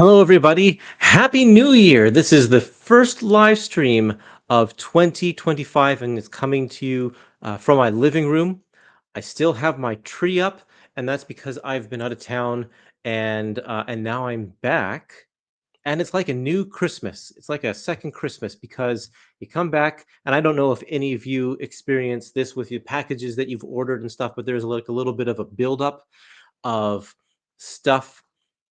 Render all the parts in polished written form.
Hello, everybody. Happy New Year. This is the first live stream of 2025, and it's coming to you from my living room. I still have my tree up, and that's because I've been out of town, and now I'm back. And it's like a new Christmas. It's like a second Christmas because you come back, and I don't know if any of you experience this with your packages that you've ordered and stuff, but there's like a little bit of a buildup of stuff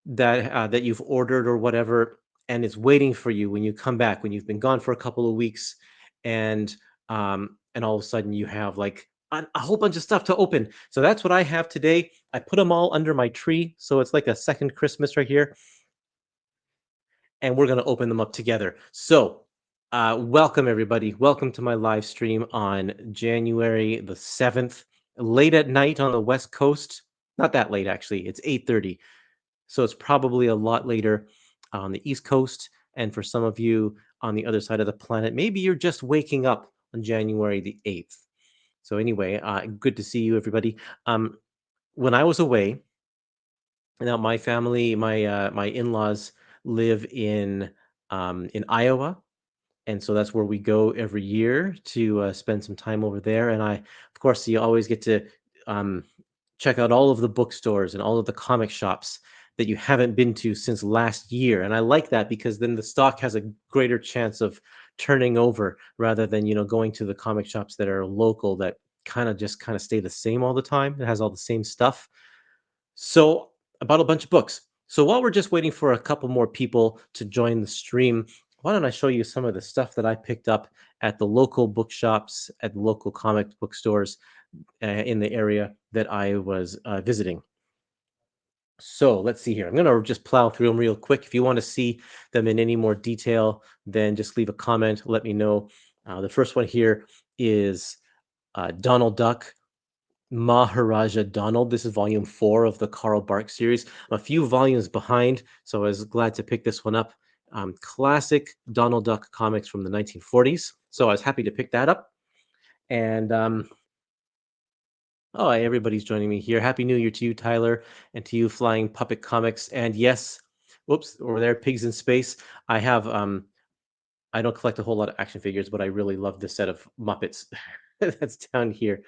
that you've ordered or whatever, and it's waiting for you when you come back when you've been gone for a couple of weeks, and all of a sudden you have like a whole bunch of stuff to open. So that's what I have today. I put them all under my tree, so it's like a second Christmas right here, and we're going to open them up together. So welcome everybody, welcome to my live stream on January the 7th, late at night on the West Coast. Not that late, actually. It's 8:30. So it's probably a lot later on the East Coast. And for some of you on the other side of the planet, maybe you're just waking up on January the 8th. So anyway, good to see you, everybody. When I was away, now my family, my in-laws live in Iowa, and so that's where we go every year to spend some time over there. And of course, you always get to um, check out all of the bookstores and all of the comic shops that you haven't been to since last year. And I like that because then the stock has a greater chance of turning over rather than going to the comic shops that are local that kind of stay the same all the time. It has all the same stuff. So I bought a bunch of books. So while we're just waiting for a couple more people to join the stream, why don't I show you some of the stuff that I picked up at the local bookshops, at the local comic book stores in the area that I was visiting. So let's see here. I'm going to just plow through them real quick. If you want to see them in any more detail, then just leave a comment. Let me know. The first one here is Donald Duck, Maharaja Donald. This is volume 4 of the Carl Bark series. I'm a few volumes behind, so I was glad to pick this one up. Classic Donald Duck comics from the 1940s. So I was happy to pick that up. And oh, everybody's joining me here. Happy New Year to you, Tyler, and to you, Flying Puppet Comics. And yes, whoops, over there, Pigs in Space. I don't collect a whole lot of action figures, but I really love this set of Muppets that's down here.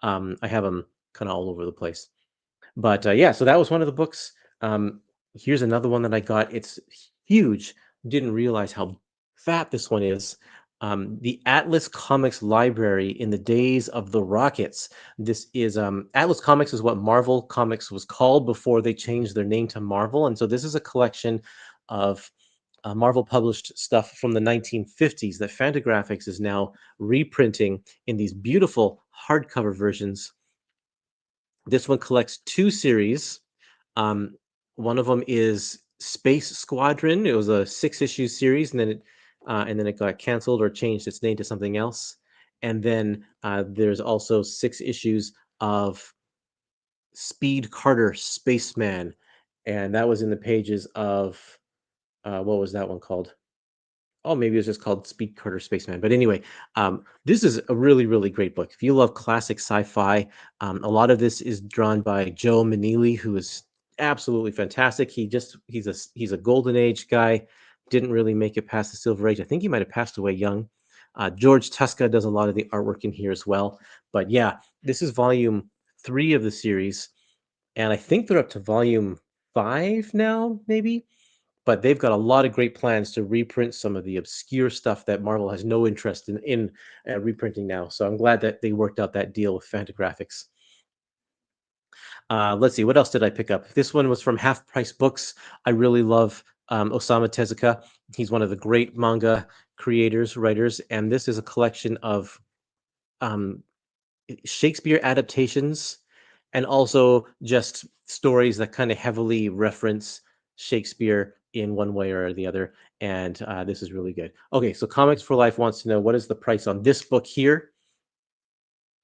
I have them kind of all over the place. But yeah, so that was one of the books. Here's another one that I got. It's huge. Didn't realize how fat this one is. The Atlas Comics Library in the Days of the Rockets. This is Atlas Comics is what Marvel Comics was called before they changed their name to Marvel, and so this is a collection of Marvel published stuff from the 1950s that Fantagraphics is now reprinting in these beautiful hardcover versions. This one collects 2 series. One of them is Space Squadron. It was a 6-issue series, and then it got canceled or changed its name to something else. And then there's also 6 issues of Speed Carter Spaceman, and that was in the pages of what was that one called? Oh, maybe it was just called Speed Carter Spaceman. But anyway, this is a really, really great book. If you love classic sci-fi, a lot of this is drawn by Joe Manili, who is absolutely fantastic. He's a golden age guy. Didn't really make it past the Silver Age. I think he might have passed away young. George Tuska does a lot of the artwork in here as well. But yeah, this is volume 3 of the series, and I think they're up to volume 5 now, maybe. But they've got a lot of great plans to reprint some of the obscure stuff that Marvel has no interest in reprinting now. So I'm glad that they worked out that deal with Fantagraphics. Let's see, what else did I pick up? This one was from Half Price Books. I really love Osamu Tezuka. He's one of the great manga creators, writers, and this is a collection of um, Shakespeare adaptations and also just stories that kind of heavily reference Shakespeare in one way or the other. And this is really good. Okay, so Comics for Life wants to know, what is the price on this book here?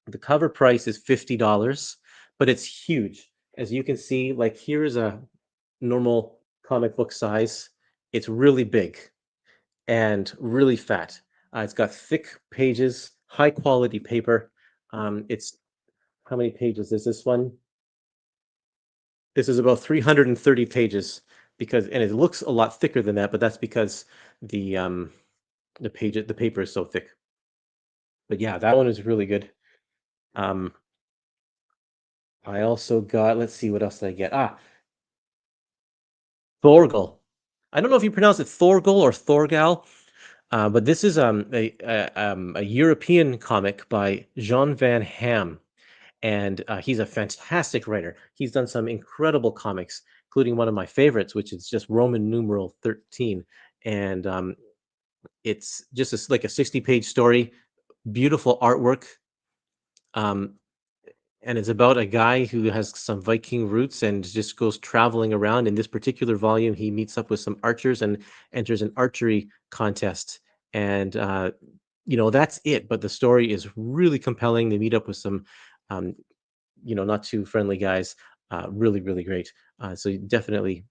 The cover price is $50, but it's huge. As you can see, like here is a normal comic book size. It's really big and really fat. It's got thick pages, high quality paper. It's How many pages is this one? This is about 330 pages. because and it looks a lot thicker than that, but that's because the the paper is so thick. But yeah, that one is really good. Um, I also got, let's see, what else did I get? Thorgal. I don't know if you pronounce it Thorgal or Thorgal, but this is a European comic by Jean Van Ham, and he's a fantastic writer. He's done some incredible comics, including one of my favorites, which is just Roman numeral 13, and it's just like a 60-page story, beautiful artwork. Um, and it's about a guy who has some Viking roots and just goes traveling around. In this particular volume, he meets up with some archers and enters an archery contest. And that's it. But the story is really compelling. They meet up with some, um, not too friendly guys. Really, really great. So definitely,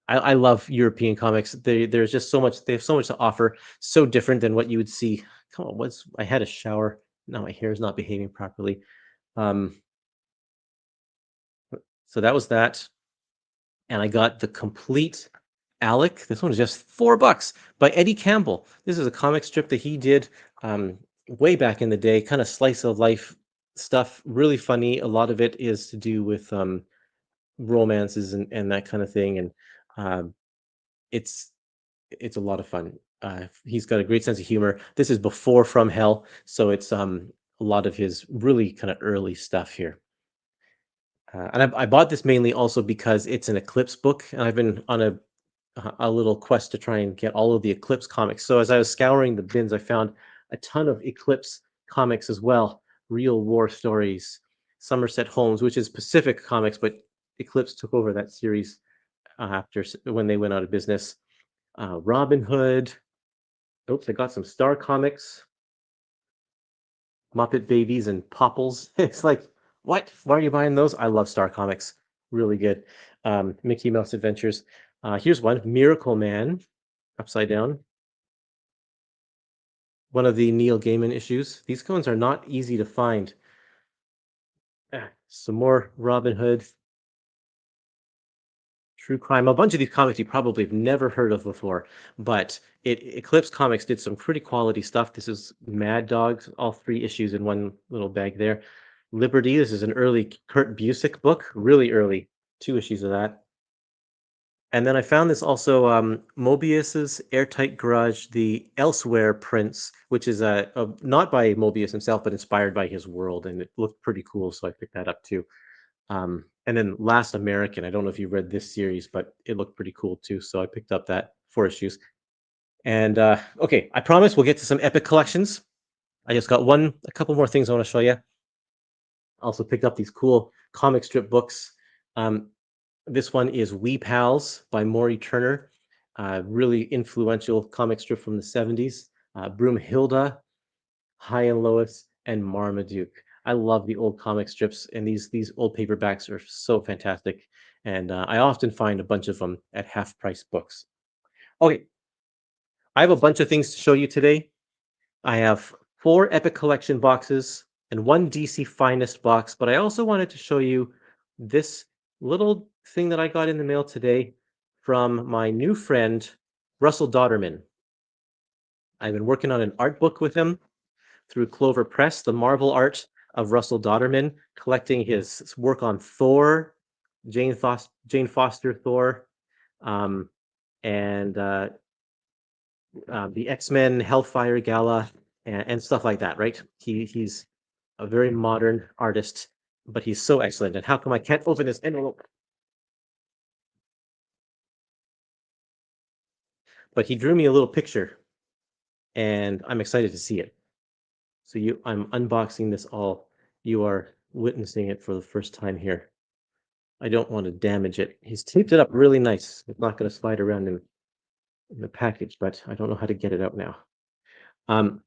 I love European comics. There's just so much. They have so much to offer. So different than what you would see. Come on, I had a shower. Now my hair is not behaving properly. Um, so that was that. And I got the complete Alec. This one is just $4 by Eddie Campbell. This is a comic strip that he did way back in the day, kind of slice of life stuff. Really funny. A lot of it is to do with romances and that kind of thing, and um, it's it's a lot of fun. He's got a great sense of humor. This is before From Hell, so it's a lot of his really kind of early stuff here. And I bought this mainly also because it's an Eclipse book, and I've been on a little quest to try and get all of the Eclipse comics. So as I was scouring the bins, I found a ton of Eclipse comics as well. Real War Stories, Somerset Holmes, which is Pacific Comics, but Eclipse took over that series after when they went out of business. Robin Hood. Oops, I got some Star Comics, Muppet Babies, and Popples. It's like, what? Why are you buying those? I love Star Comics. Really good. Mickey Mouse Adventures. Here's one, Miracle Man, upside down. One of the Neil Gaiman issues. These ones are not easy to find. Some more Robin Hood, true crime. A bunch of these comics you probably have never heard of before, but Eclipse Comics did some pretty quality stuff. This is Mad Dogs, all 3 issues in one little bag there. Liberty, this is an early Kurt Busiek book, really early, 2 issues of that. And then I found this also, Mobius's Airtight Garage, the Elsewhere prints, which is not by Mobius himself, but inspired by his world, and it looked pretty cool, so I picked that up too. And then Last American, I don't know if you read this series, but it looked pretty cool too, so I picked up that 4 issues. And okay, I promise we'll get to some epic collections. I just got a couple more things I want to show you. Also picked up these cool comic strip books. This one is We Pals by Maury Turner, really influential comic strip from the 70s. Broomhilda, High and Lois, and Marmaduke. I love the old comic strips, and these old paperbacks are so fantastic. And I often find a bunch of them at half price books. Okay, I have a bunch of things to show you today. I have 4 Epic Collection boxes and 1 DC Finest box, but I also wanted to show you this little thing that I got in the mail today from my new friend, Russell Dodderman. I've been working on an art book with him through Clover Press, the Marvel art of Russell Dodderman, collecting his work on Thor, Jane Foster Thor, um, and the X-Men Hellfire Gala, and stuff like that, right? He's a very modern artist, but he's so excellent. And how come I can't open this envelope? But he drew me a little picture, and I'm excited to see it. So I'm unboxing this all. You are witnessing it for the first time here. I don't want to damage it. He's taped it up really nice. It's not going to slide around in the package, but I don't know how to get it out now. Um,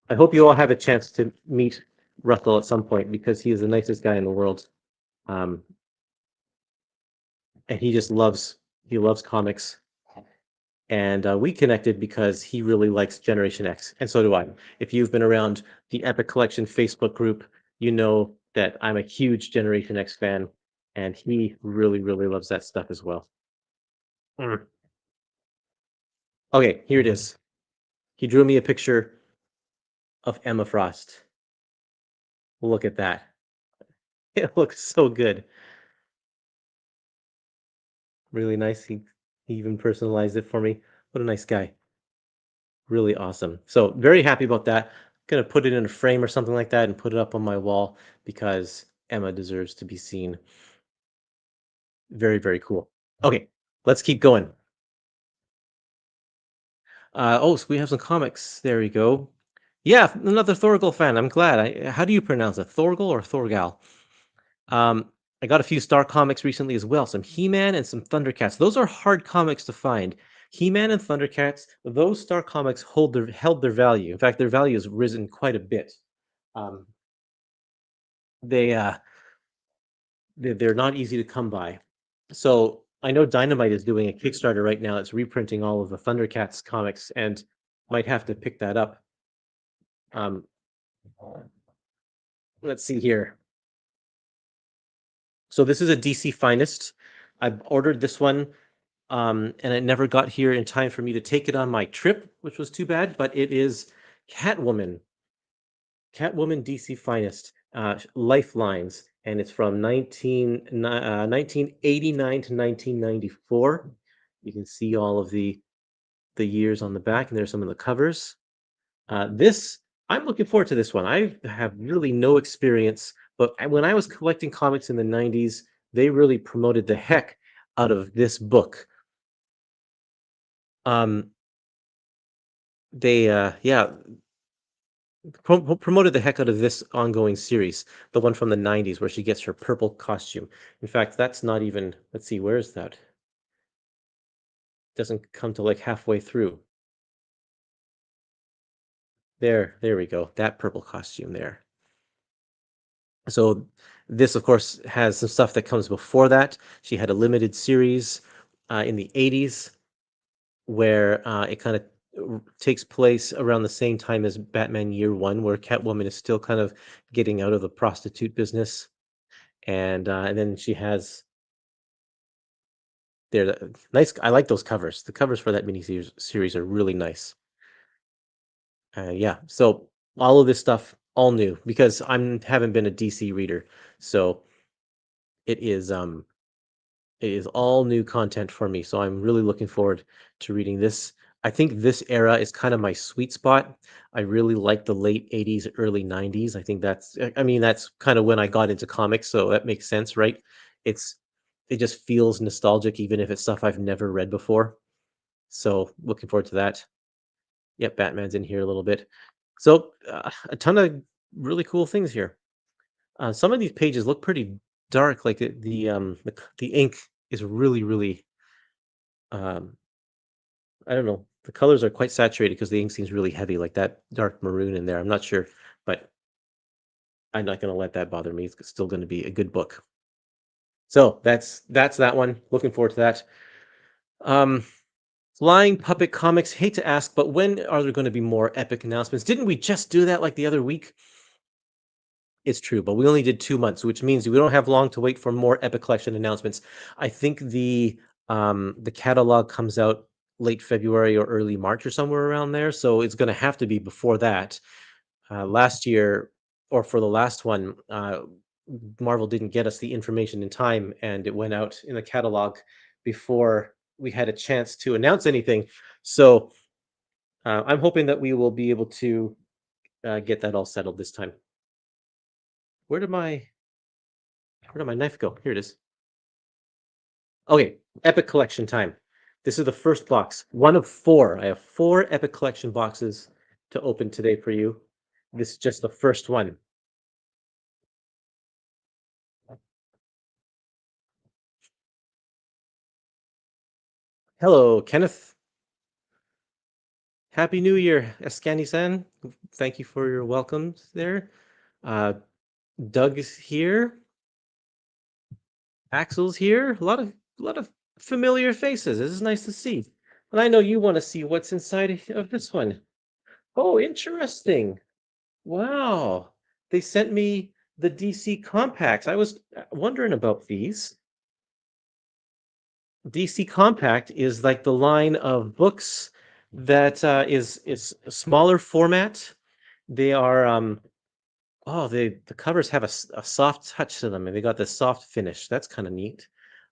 I hope you all have a chance to meet Russell at some point because he is the nicest guy in the world. Um, and he loves comics. And we connected because he really likes Generation X, and so do I. If you've been around the Epic Collection Facebook group, you know that I'm a huge Generation X fan. and he really, really loves that stuff as well. Mm. Okay, here it is. He drew me a picture of Emma Frost. Look at that. It looks so good. Really nice. He even personalized it for me. What a nice guy. Really awesome. So very happy about that. Gonna put it in a frame or something like that and put it up on my wall because Emma deserves to be seen. Very, very cool. Okay, let's keep going. Oh, so we have some comics. There we go. Yeah, another Thorgal fan. I'm glad. How do you pronounce it? Thorgal or Thorgal? Um, I got a few Star comics recently as well. Some He-Man and some Thundercats. Those are hard comics to find. He-Man and Thundercats. Those Star comics held their value. In fact, their value has risen quite a bit. Um, they they're not easy to come by. So I know Dynamite is doing a Kickstarter right now. It's reprinting all of the Thundercats comics, and might have to pick that up. Um, let's see here. So this is a DC Finest. I ordered this one, and it never got here in time for me to take it on my trip, which was too bad. But it is Catwoman, Catwoman DC Finest, Lifelines, and it's from 1989 to 1994. You can see all of the years on the back, and there's some of the covers. This I'm looking forward to this one. I have really no experience, but when I was collecting comics in the 90s, they really promoted the heck out of this book. Um, they yeah, promoted the heck out of this ongoing series, the one from the 90s where she gets her purple costume. In fact, that's not even, let's see, where is that? Doesn't come to like halfway through. There we go. That purple costume there. So this, of course, has some stuff that comes before that. She had a limited series in the 80s where it kind of takes place around the same time as Batman Year One, where Catwoman is still kind of getting out of the prostitute business, and then she has nice. I like those covers. The covers for that series are really nice. Yeah, so all of this stuff all new because I'm haven't been a DC reader, so it is it is all new content for me, so I'm really looking forward to reading this. I think this era is kind of my sweet spot. I really like the late 80s, early 90s. I think I mean, that's kind of when I got into comics, so that makes sense, right? It's it just feels nostalgic even if it's stuff I've never read before. So, looking forward to that. Yep, Batman's in here a little bit. So, a ton of really cool things here. Some of these pages look pretty dark, like the ink is really, really um, I don't know. The colors are quite saturated because the ink seems really heavy, like that dark maroon in there. I'm not sure, but I'm not going to let that bother me. It's still going to be a good book. So that's that one. Looking forward to that. Um, Flying Puppet Comics. Hate to ask, but when are there going to be more epic announcements? Didn't we just do that like the other week? It's true, but we only did 2 months, which means we don't have long to wait for more Epic Collection announcements. I think the catalog comes out late February or early March or somewhere around there, so it's gonna have to be before that. Last year, or for the last one, Marvel didn't get us the information in time, and it went out in the catalog before we had a chance to announce anything. So, I'm hoping that we will be able to, get that all settled this time. Where did my Where did my knife go? Here it is. Okay, Epic Collection time. This is the first box, one of four. I have four Epic Collection boxes to open today for you. This is just the first one. Hello, Kenneth. Happy New Year, Eskani-san. Thank you for your welcomes there. Uh, Doug is here. Axel's here. A lot of familiar faces. This is nice to see. And I know you want to see what's inside of this one. Oh, interesting. Wow. They sent me the DC Compacts. I was wondering about these. DC Compact is like the line of books that is a smaller format. They are oh, the covers have a soft touch to them, and they got this soft finish. That's kind of neat.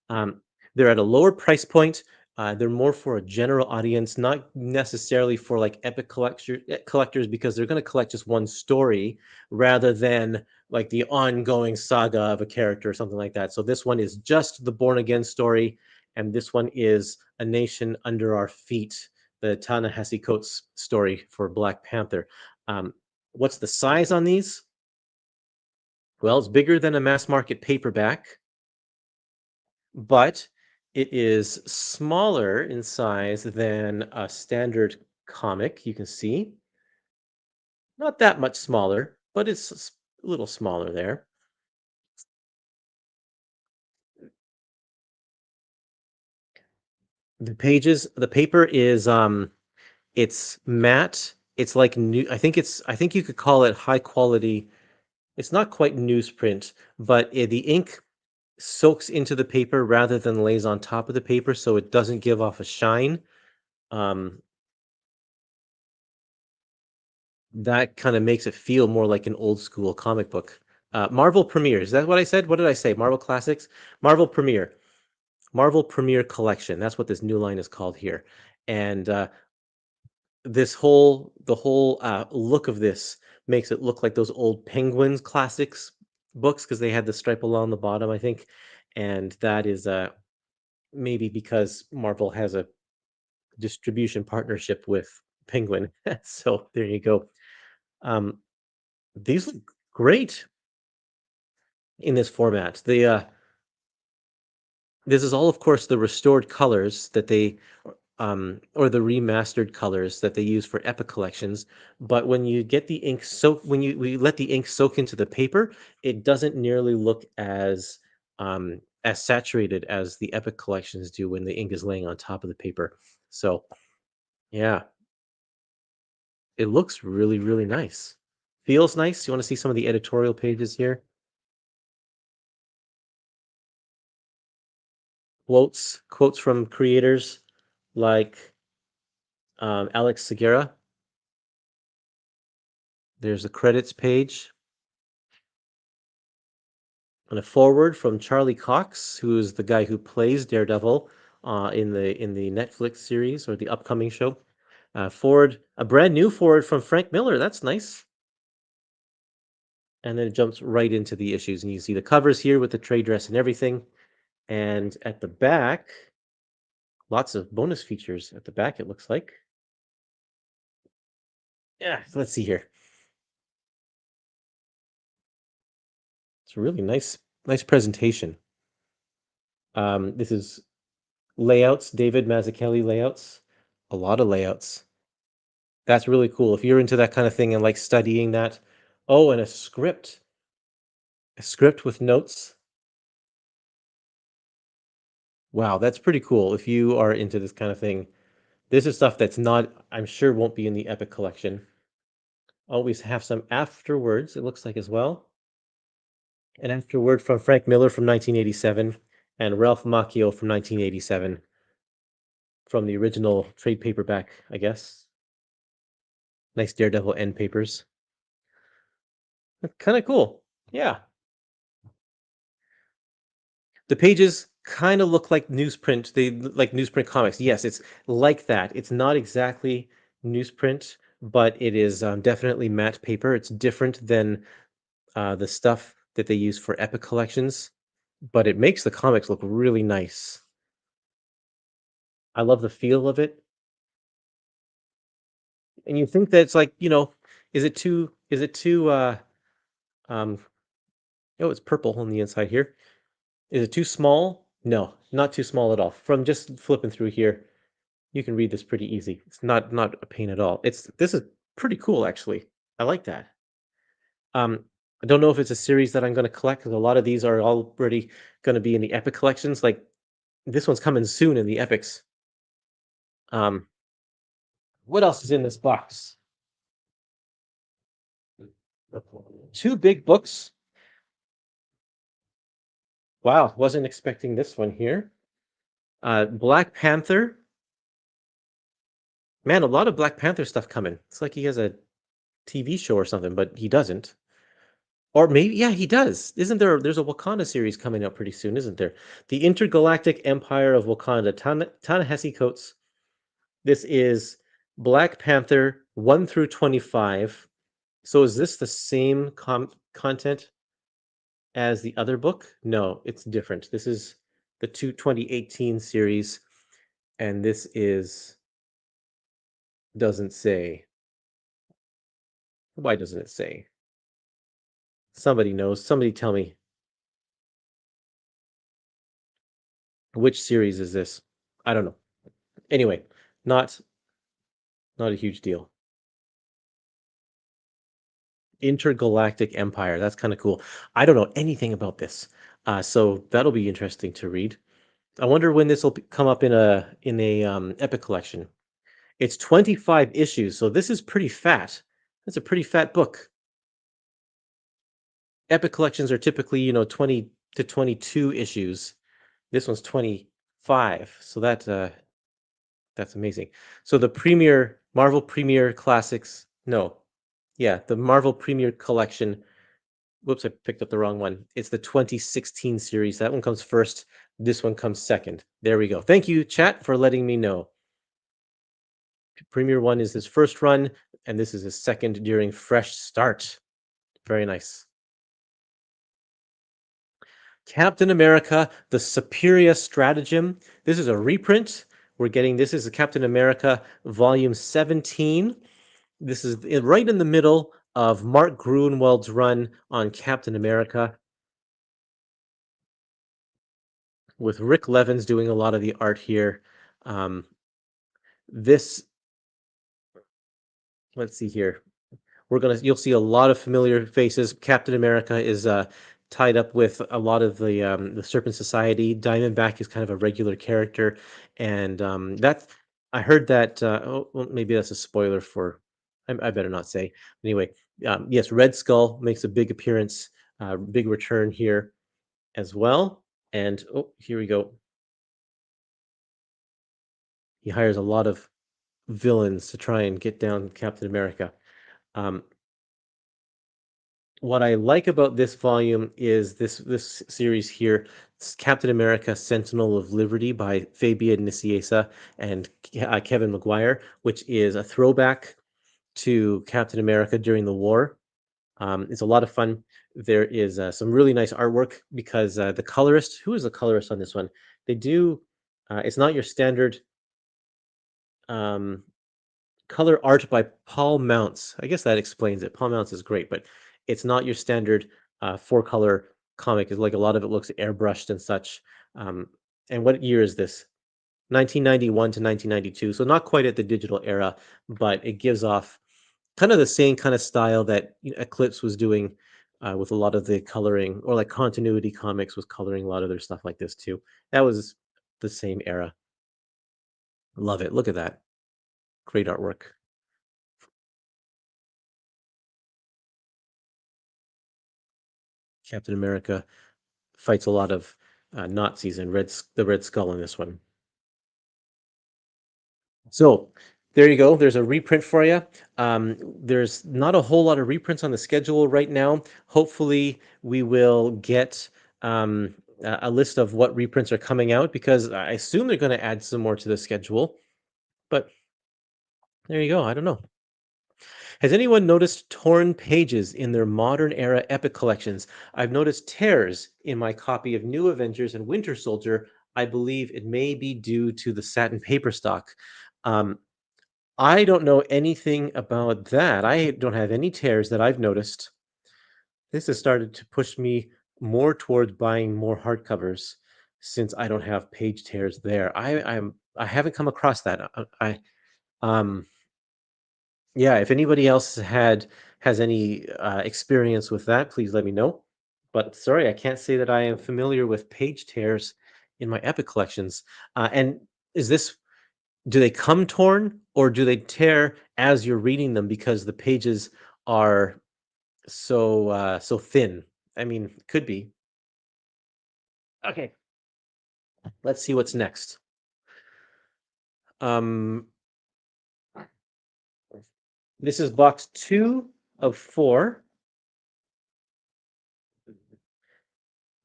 Um, they're at a lower price point. They're more for a general audience, not necessarily for like collectors, because they're going to collect just one story rather than like the ongoing saga of a character or something like that. So this one is just the Born Again story, and this one is A Nation Under Our Feet, the Ta-Nehisi Coates story for Black Panther. Um, what's the size on these? Well, it's bigger than a mass market paperback, but it is smaller in size than a standard comic. You can see not that much smaller, but it's a little smaller there. The paper is it's matte. It's like new. I think you could call it high quality. It's not quite newsprint, but the ink soaks into the paper rather than lays on top of the paper, so it doesn't give off a shine. Um, that kind of makes it feel more like an old school comic book. Marvel Premiere, is that what I said? What did I say? Marvel Classics? Marvel Premiere. Marvel Premiere Collection. That's what this new line is called here. And the whole look of this makes it look like those old Penguins classics books because they had the stripe along the bottom, I think. And that is maybe because Marvel has a distribution partnership with Penguin. So there you go. Um, these look great in this format. This is all, of course, the restored colors that they or the remastered colors that they use for Epic collections. But when you get the ink soak, when we let the ink soak into the paper, it doesn't nearly look as saturated as the Epic collections do when the ink is laying on top of the paper. So yeah, it looks really, really nice. Feels nice. You want to see some of the editorial pages here? Quotes from creators like Alex Segura. There's a credits page and a forward from Charlie Cox, who is the guy who plays Daredevil in the Netflix series or the upcoming show. Forward, a brand new forward from Frank Miller. That's nice. And then it jumps right into the issues, and you see the covers here with the trade dress and everything. And at the back, lots of bonus features at the back. It looks like. Yeah, let's see here. It's a really nice presentation. This is layouts, David Mazzucchelli layouts, a lot of layouts. That's really cool. If you're into that kind of thing and like studying that. Oh, and a script with notes. Wow, that's pretty cool. If you are into this kind of thing, this is stuff that's not, I'm sure won't be in the Epic collection. Always have some afterwards, it looks like as well. An afterword from Frank Miller from 1987 and Ralph Macchio from 1987 from the original trade paperback, I guess. Nice Daredevil end papers. Kind of cool. Yeah. The pages kind of look like newsprint. They look like newsprint comics. Yes, it's like that. It's not exactly newsprint, but it is definitely matte paper. It's different than the stuff that they use for Epic collections, but it makes the comics look really nice. I love the feel of it. And you think that it's like, is it too um oh, it's purple on the inside here. Is it too small? No, not too small at all. From just flipping through here, you can read this pretty easy. It's not a pain at all. This is pretty cool actually. I like that. I don't know if it's a series that I'm going to collect because a lot of these are already going to be in the Epic collections. Like this one's coming soon in the Epics. Um, what else is in this box? Two big books. Wow, wasn't expecting this one here. Black Panther. Man, a lot of Black Panther stuff coming. It's like he has a TV show or something, but he doesn't. Or maybe, yeah, he does. Isn't there? There's a Wakanda series coming up pretty soon, isn't there? The Intergalactic Empire of Wakanda. Ta-Nehisi Coates. This is Black Panther 1 through 25. So is this the same content as the other book? No, it's different. This is the 2018 series, and this is doesn't say. Why doesn't it say? Somebody knows. Somebody tell me which series is this? I don't know. Anyway, not not a huge deal. Intergalactic Empire. That's kind of cool. I don't know anything about this, so that'll be interesting to read. I wonder when this will come up in a Epic collection. It's 25 issues, so this is pretty fat. That's a pretty fat book. Epic collections are typically, 20 to 22 issues. This one's 25, so that's amazing. So the Premier Marvel Premier Classics, no, yeah, the Marvel Premier Collection. Whoops, I picked up the wrong one. It's the 2016 series. That one comes first. This one comes second. There we go. Thank you, chat, for letting me know. Premier One is his first run, and this is his second during Fresh Start. Very nice. Captain America, the Superior Stratagem. This is a reprint. We're getting this is a Captain America Volume 17. This is right in the middle of Mark Gruenwald's run on Captain America, with Rick Levins doing a lot of the art here. Um, this, let's see here. You'll see a lot of familiar faces. Captain America is tied up with a lot of the Serpent Society. Diamondback is kind of a regular character, and that's I heard that. Oh, well, maybe that's a spoiler for. I better not say. Anyway, yes, Red Skull makes a big appearance, big return here as well. And oh, here we go. He hires a lot of villains to try and get down Captain America. Um, what I like about this volume is this series here, Captain America: Sentinel of Liberty by Fabian Nicieza and Kevin Maguire, which is a throwback to Captain America during the war. It's a lot of fun. There is some really nice artwork because the colorist, who is the colorist on this one? They do. It's not your standard um, color art by Paul Mounts. I guess that explains it. Paul Mounts is great, but it's not your standard four color comic. It's like a lot of it looks airbrushed and such. Um, and what year is this? 1991 to 1992. So not quite at the digital era, but it gives off kind of the same kind of style that Eclipse was doing with a lot of the coloring, or like Continuity Comics was coloring a lot of their stuff like this too. That was the same era. Love it. Look at that. Great artwork. Captain America fights a lot of Nazis and the Red Skull in this one. So there you go. There's a reprint for you. There's not a whole lot of reprints on the schedule right now. Hopefully, we will get a list of what reprints are coming out, because I assume they're going to add some more to the schedule. But there you go. I don't know. Has anyone noticed torn pages in their modern era epic collections? I've noticed tears in my copy of New Avengers and Winter Soldier. I believe it may be due to the satin paper stock. Um, I don't know anything about that. I don't have any tears that I've noticed. This has started to push me more towards buying more hardcovers, since I don't have page tears there. I haven't come across that. Um yeah, if anybody else has any experience with that, please let me know. But sorry, I can't say that I am familiar with page tears in my Epic collections. And is this do they come torn, or do they tear as you're reading them because the pages are so thin? I mean, could be. Okay, let's see what's next. Um, this is box 2 of 4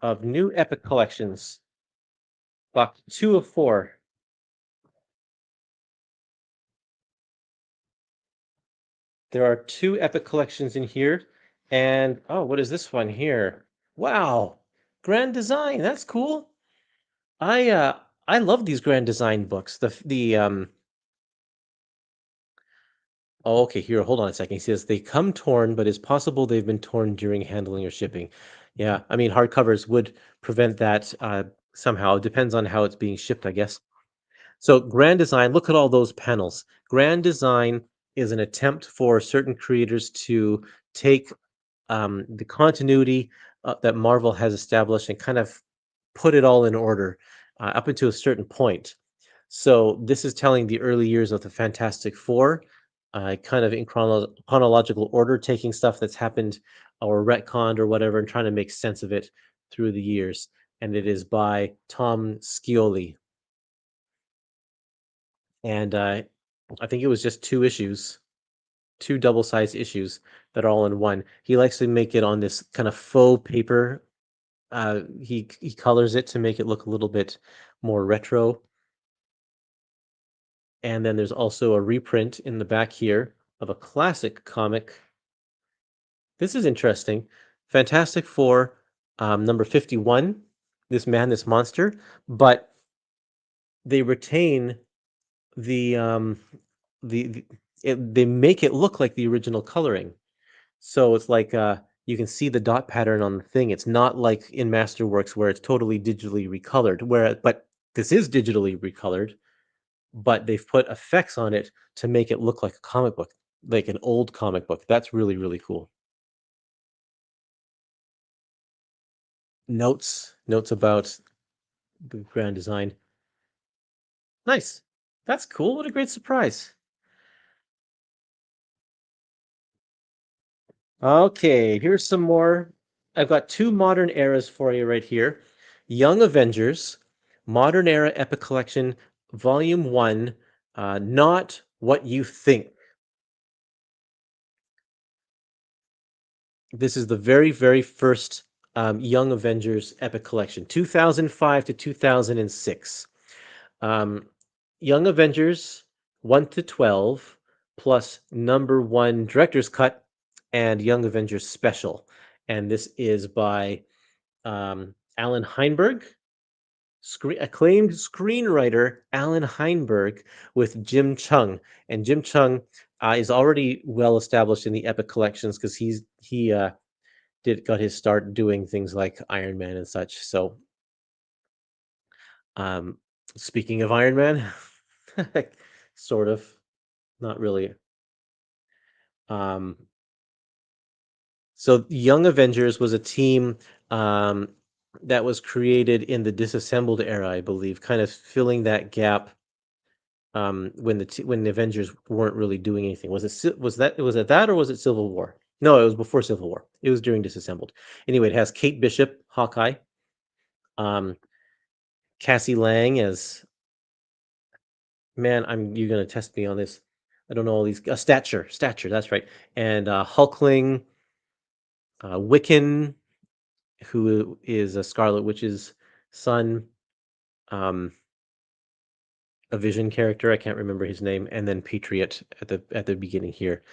of new Epic collections. Box 2 of 4. There are 2 Epic collections in here, and oh, what is this one here? Wow, Grand Design. That's cool. I uh I love these Grand Design books. Oh, okay, here, hold on a second. He says they come torn, but it's possible they've been torn during handling or shipping. Yeah, I mean hardcovers would prevent that somehow. It depends on how it's being shipped, I guess. So Grand Design, look at all those panels. Grand Design is an attempt for certain creators to take the continuity that Marvel has established and kind of put it all in order up until a certain point. So this is telling the early years of the Fantastic Four, kind of in chronological order, taking stuff that's happened or retconned or whatever, and trying to make sense of it through the years. And it is by Tom Scioli, and I think it was just 2 issues, 2 double-sized issues that are all in one. He likes to make it on this kind of faux paper. He colors it to make it look a little bit more retro. And then there's also a reprint in the back here of a classic comic. This is interesting. Fantastic Four, number 51. This man, this monster, but they retain the the they make it look like the original coloring. So it's like you can see the dot pattern on the thing. It's not like in Masterworks where it's totally digitally recolored. But this is digitally recolored, but they've put effects on it to make it look like a comic book, like an old comic book. That's really, really cool. Notes about the grand design. Nice. That's cool. What a great surprise. Okay, here's some more. I've got 2 modern eras for you right here. Young Avengers, Modern Era Epic Collection, Volume 1, Not What You Think. This is the very, very first Young Avengers Epic Collection, 2005 to 2006. Um, Young Avengers 1 to 12, plus number 1 Director's Cut and Young Avengers Special. And this is by Alan Heinberg, acclaimed screenwriter Alan Heinberg with Jim Chung. And Jim Chung is already well established in the Epic collections because he did got his start doing things like Iron Man and such. So, um, speaking of Iron Man, sort of, not really. Um, so, Young Avengers was a team um, that was created in the disassembled era, I believe, kind of filling that gap when when the Avengers weren't really doing anything. Was it that or was it Civil War? No, it was before Civil War. It was during Disassembled. Anyway, it has Kate Bishop, Hawkeye, um, Cassie Lang as man. You're gonna test me on this. I don't know all these. Stature. That's right. And Hulkling, Wiccan, who is a Scarlet Witch's son. Um, a Vision character. I can't remember his name, and then Patriot at the beginning here.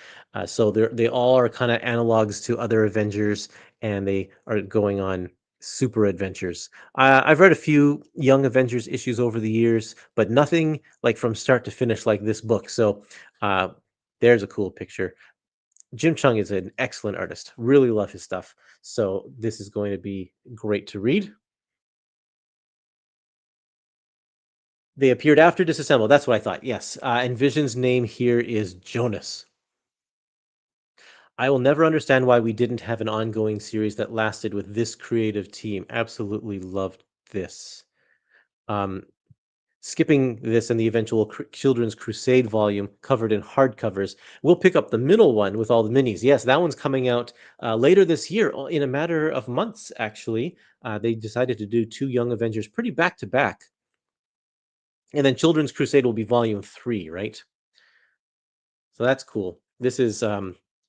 So they all are kind of analogs to other Avengers, and they are going on super adventures. I've read a few Young Avengers issues over the years, but nothing like from start to finish like this book. So uh, there's a cool picture. Jim Chung is an excellent artist. Really love his stuff. So this is going to be great to read. They appeared after Disassemble. That's what I thought. Yes. And Vision's name here is Jonas. I will never understand why we didn't have an ongoing series that lasted with this creative team. Absolutely loved this. Um, skipping this and the eventual Children's Crusade volume covered in hardcovers. We'll pick up the middle one with all the minis. Yes, that one's coming out later this year, in a matter of months, actually. They decided to do two Young Avengers pretty back to back. And then Children's Crusade will be volume 3, right? So that's cool. This is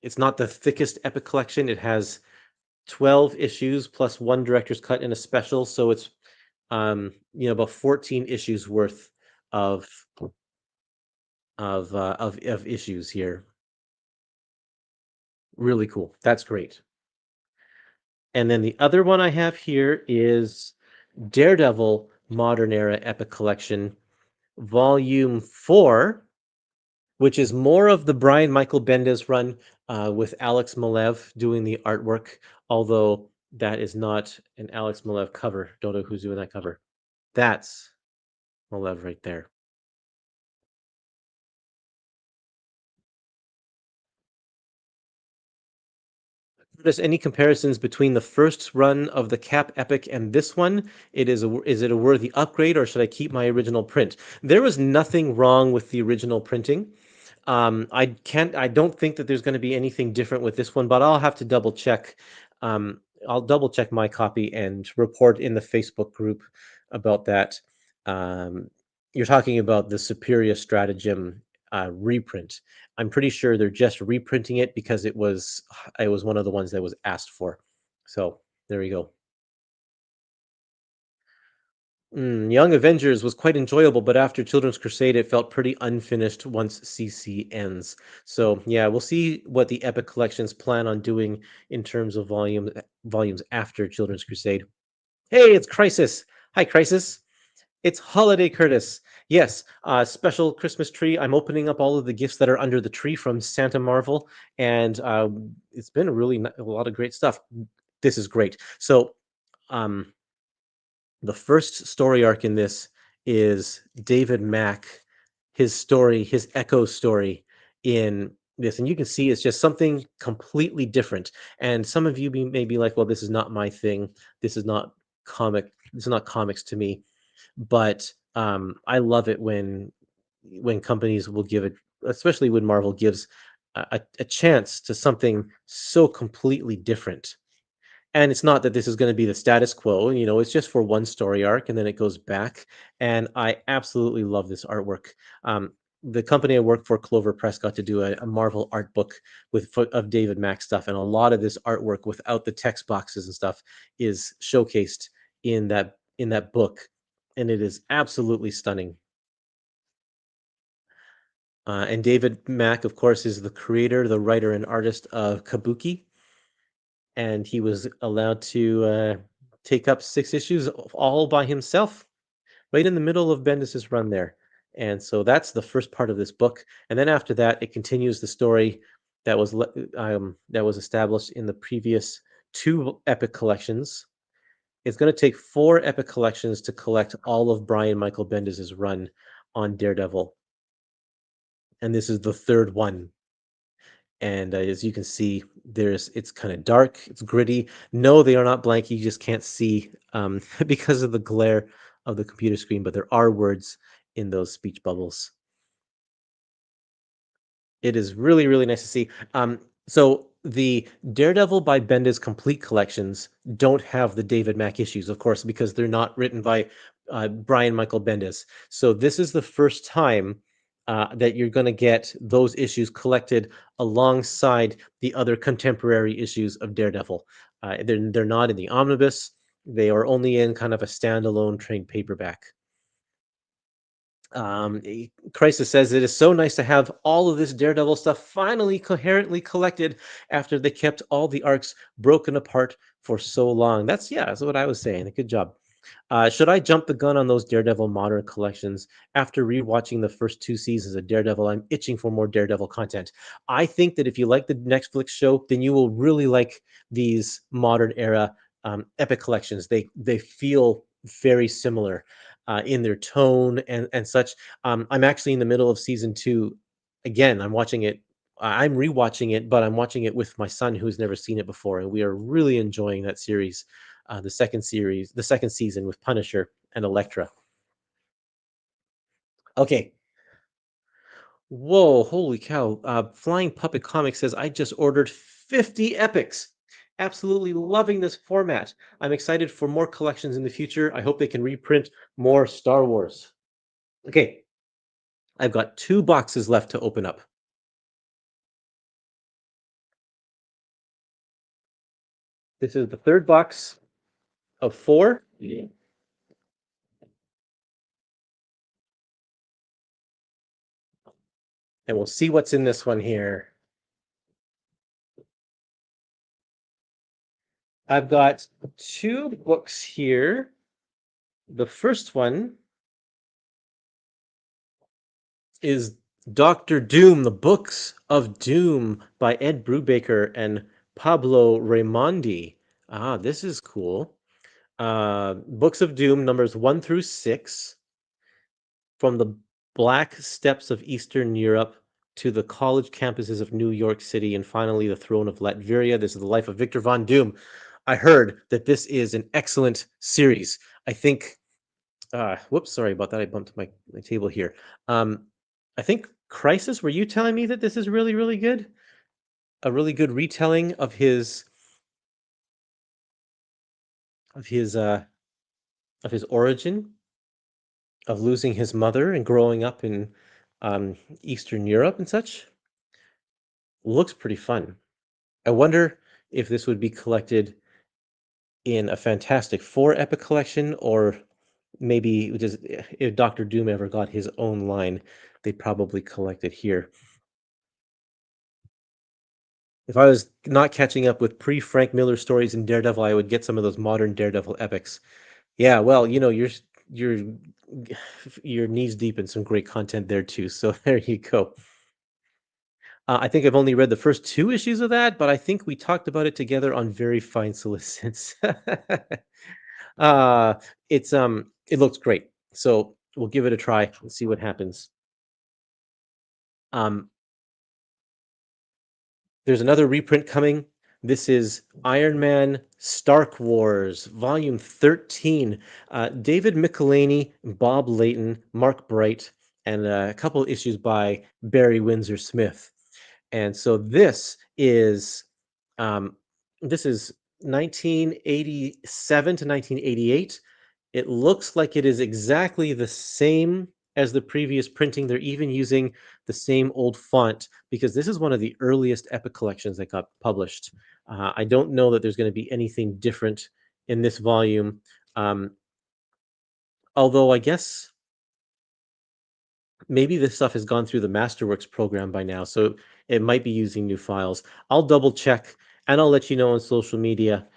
it's not the thickest epic collection. It has 12 issues plus one director's cut and a special, so it's about 14 issues worth of of issues here. Really cool. That's great. And then the other one I have here is Daredevil Modern Era Epic Collection, Volume 4, which is more of the Brian Michael Bendis run with Alex Malev doing the artwork, although that is not an Alex Malev cover. Don't know who's doing that cover. That's Malev right there. There's any comparisons between the first run of the Cap Epic and this one? Is it a worthy upgrade, or should I keep my original print? There was nothing wrong with the original printing. I don't think that there's going to be anything different with this one, but I'll have to double check. Um, I'll double check my copy and report in the Facebook group about that. Um, you're talking about the Superior Stratagem reprint. I'm pretty sure they're just reprinting it because it was one of the ones that was asked for. So there we go. Young Avengers was quite enjoyable, but after Children's Crusade, it felt pretty unfinished once CC ends. So yeah, we'll see what the Epic Collections plan on doing in terms of volumes after Children's Crusade. Hey, it's Crisis. Hi, Crisis. It's holiday, Curtis. Yes, special Christmas tree. I'm opening up all of the gifts that are under the tree from Santa Marvel, and it's been a lot of great stuff. This is great. So, um, the first story arc in this is David Mack, his story, his Echo story in this, and you can see it's just something completely different. And some of you may be like, "Well, this is not my thing. This is not comic. This is not comics to me." But I love it when companies will give it, especially when Marvel gives a chance to something so completely different. And it's not that this is going to be the status quo, it's just for one story arc and then it goes back. And I absolutely love this artwork. The company I work for, Clover Press, got to do a Marvel art book of David Mack stuff, and a lot of this artwork without the text boxes and stuff is showcased in that book, and it is absolutely stunning. And David Mack, of course, is the creator, the writer, and artist of Kabuki, and he was allowed to take up 6 issues all by himself, right in the middle of Bendis's run there. And so that's the first part of this book, and then after that, it continues the story that was established in the previous two epic collections. It's going to take 4 epic collections to collect all of Brian Michael Bendis's run on Daredevil, and this is the third one. And as you can see, it's kind of dark, it's gritty. No, they are not blank. You just can't see because of the glare of the computer screen, but there are words in those speech bubbles. It is really, really nice to see. So the Daredevil by Bendis complete collections don't have the David Mack issues, of course, because they're not written by Brian Michael Bendis. So this is the first time that you're going to get those issues collected alongside the other contemporary issues of Daredevil. They're not in the omnibus. They are only in kind of a standalone trade paperback. Crisis says it is so nice to have all of this Daredevil stuff finally coherently collected after they kept all the arcs broken apart for so long. That's what I was saying. Good job. Should I jump the gun on those Daredevil modern collections? After rewatching the first 2 seasons of Daredevil, I'm itching for more Daredevil content. I think that if you like the Netflix show, then you will really like these modern era epic collections. They feel very similar in their tone and such. I'm actually in the middle of season 2. Again, I'm watching it. I'm rewatching it, but I'm watching it with my son who's never seen it before, and we are really enjoying that series. The second season with Punisher and Elektra. Okay. Whoa, holy cow. Flying Puppet Comics says, I just ordered 50 epics. Absolutely loving this format. I'm excited for more collections in the future. I hope they can reprint more Star Wars. Okay, I've got two boxes left to open up. This is the third box of four, and we'll see what's in this one here. I've got two books here. The first one is Doctor Doom, the Books of Doom by Ed Brubaker and Pablo Raimondi. Ah, this is cool. Books of Doom, numbers 1 through 6, from the Black Steppes of Eastern Europe to the college campuses of New York City, and finally the throne of Latveria. This is the life of Victor Von Doom. I heard that this is an excellent series. I think whoops, sorry about that. I bumped my table here. I think Crisis, were you telling me that this is really, really good? A really good retelling of his uh of his origin, of losing his mother and growing up in Eastern Europe and such. Looks pretty fun. I wonder if this would be collected in a Fantastic Four epic collection, or maybe just if Doctor Doom ever got his own line, they'd probably collect it here. If I was not catching up with pre-Frank Miller stories in Daredevil, I would get some of those modern Daredevil epics. Yeah, well, you're you're knees deep in some great content there too. So there you go. I think I've only read the first two issues of that, but I think we talked about it together on Very Fine Solicits. uh, it looks great. So we'll give it a try and see what happens. Um, There's another reprint coming. This is Iron Man Stark Wars, Volume 13. David Michelinie, Bob Layton, Mark Bright, and a couple issues by Barry Windsor Smith. And so um, this is 1987 to 1988. It looks like it is exactly the same as the previous printing. They're even using the same old font because this is one of the earliest Epic collections that got published. I don't know that there's going to be anything different in this volume. Um, Although I guess maybe this stuff has gone through the Masterworks program by now, so it might be using new files. I'll double check and I'll let you know on social media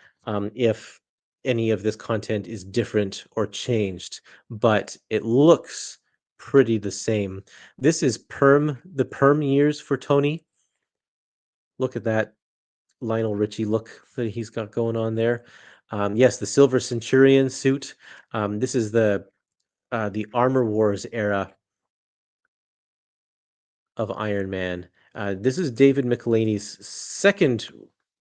if any of this content is different or changed, but it looks pretty the same. This is the perm years for Tony. Look at that Lionel Richie look that he's got going on there. Yes, the Silver Centurion suit. This is the Armor Wars era of Iron Man. This is David Michelinie's second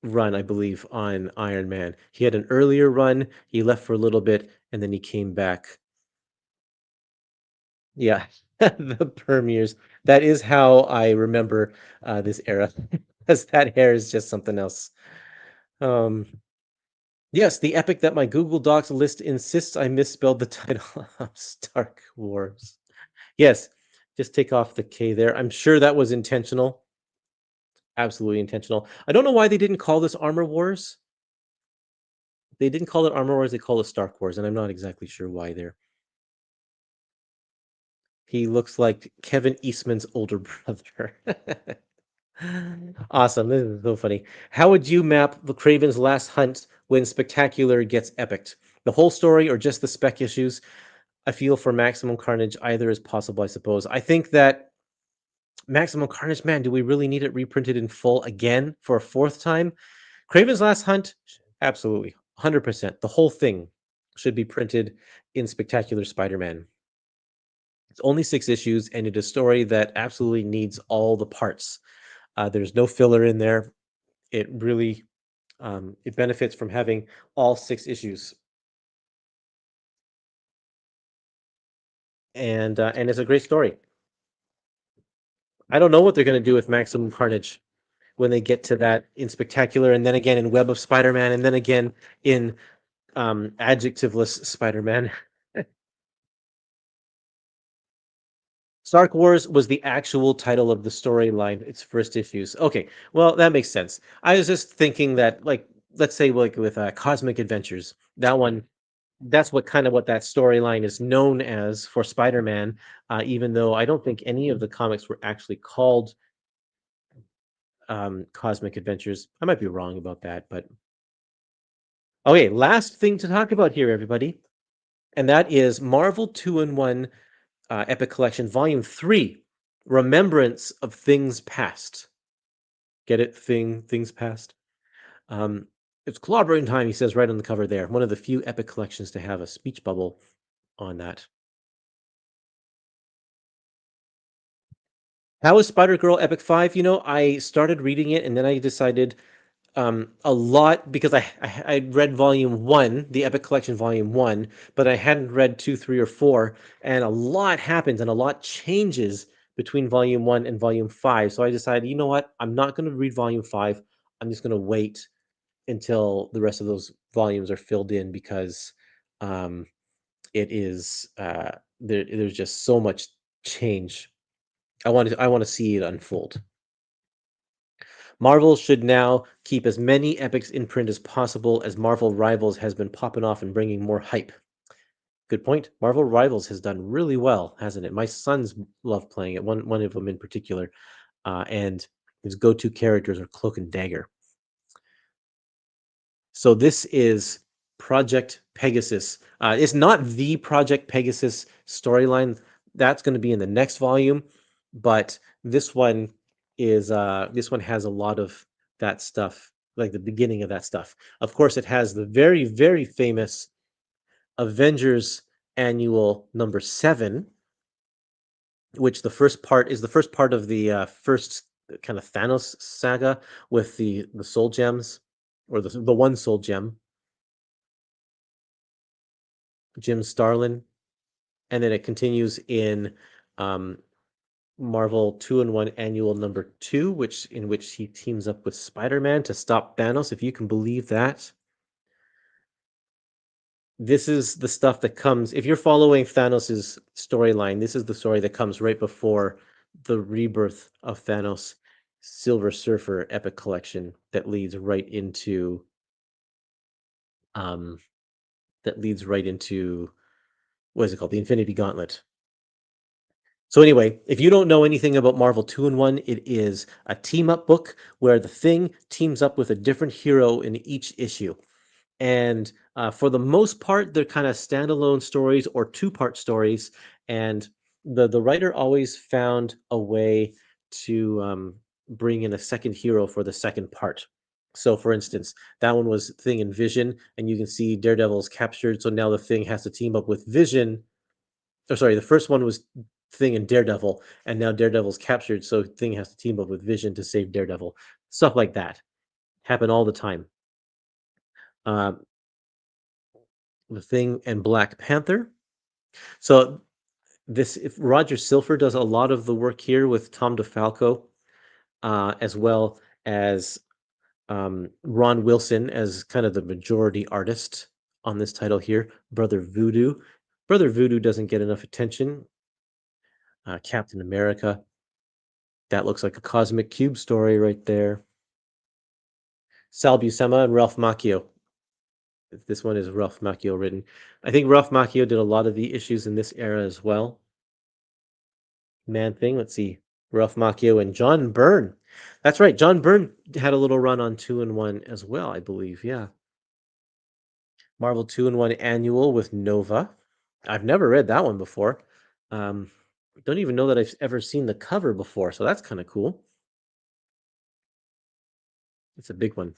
run, I believe, on Iron Man. He had an earlier run, he left for a little bit, and then he came back. Yeah, the perm years. That is how I remember this era, because that hair is just something else. Um, yes, the epic that my Google Docs list insists I misspelled the title of Stark Wars. Yes, just take off the K there. I'm sure that was intentional. Absolutely intentional. I don't know why they didn't call this Armor Wars. They didn't call it Armor Wars, they call it Stark Wars, and I'm not exactly sure why there. He looks like Kevin Eastman's older brother. Awesome. This is so funny. How would you map the Craven's Last Hunt when Spectacular gets epicked? The whole story or just the spec issues? I feel for Maximum Carnage, either is possible, I suppose. I think that Maximum Carnage, man, do we really need it reprinted in full again for a fourth time? Craven's Last Hunt, absolutely, 100%. The whole thing should be printed in Spectacular Spider-Man. It's only 6 issues, and it is a story that absolutely needs all the parts. There's no filler in there. It really it benefits from having all 6 issues. and it's a great story. I don't know what they're going to do with Maximum Carnage when they get to that in Spectacular, and then again in Web of Spider-Man, and then again in adjectiveless Spider-Man. Stark Wars was the actual title of the storyline, its first issues. Okay, well that makes sense. I was just thinking that, like, let's say like with Cosmic Adventures, that one, that's what kind of what that storyline is known as for Spider-Man. Even though I don't think any of the comics were actually called Cosmic Adventures. I might be wrong about that, but okay. Last thing to talk about here, everybody, and that is Marvel 2-in-1 Epic Collection, Volume 3, Remembrance of Things Past. Get it? Things Past. Um, it's clobbering time, he says right on the cover there. One of the few Epic collections to have a speech bubble on that. How is Spider Girl Epic 5? I started reading it and then I decided a lot because I read volume one, the Epic Collection volume one, but I hadn't read two, three, or four, and a lot happens and a lot changes between volume one and volume five. So I decided, you know what? I'm not going to read volume five. I'm just going to wait until the rest of those volumes are filled in because um, it is there's just so much change. I want to see it unfold. Marvel should now keep as many epics in print as possible, as Marvel Rivals has been popping off and bringing more hype. Good point. Marvel Rivals has done really well, hasn't it? My sons love playing it. One of them in particular, and his go-to characters are Cloak and Dagger. So this is Project Pegasus. It's not the Project Pegasus storyline. That's going to be in the next volume, but this one has a lot of that stuff, like the beginning of that stuff. Of course, it has the very, very famous Avengers Annual number 7, which the first part of the first kind of Thanos saga with the soul gems, or the one soul gem, Jim Starlin, and then it continues in um, Marvel 2-in-1 Annual number 2, in which he teams up with Spider-Man to stop Thanos. If you can believe that, this is the stuff that comes. If you're following Thanos's storyline, this is the story that comes right before the rebirth of Thanos, Silver Surfer Epic Collection um, that leads right into what is it called, the Infinity Gauntlet. So anyway, if you don't know anything about Marvel 2-in-1, it is a team up book where the Thing teams up with a different hero in each issue. And for the most part, they're kind of standalone stories or two-part stories. And the writer always found a way to bring in a second hero for the second part. So, for instance, that one was Thing and Vision, and you can see Daredevil's captured. So now the Thing has to team up with Vision. Oh, sorry, the first one was Thing and Daredevil, and now Daredevil's captured, so Thing has to team up with Vision to save Daredevil. Stuff like that happen all the time. Uh, the Thing and Black Panther. So this, if Roger Silver does a lot of the work here with Tom DeFalco, as well as Ron Wilson as kind of the majority artist on this title here. Brother Voodoo. Brother Voodoo doesn't get enough attention. Captain America. That looks like a Cosmic Cube story right there. Sal Buscema and Ralph Macchio. This one is Ralph Macchio written. I think Ralph Macchio did a lot of the issues in this era as well. Man Thing. Let's see. Ralph Macchio and John Byrne. That's right. John Byrne had a little run on 2-in-1 as well, I believe. Yeah. Marvel 2-in-1 Annual with Nova. I've never read that one before. Um, don't even know that I've ever seen the cover before, so that's kind of cool. It's a big one.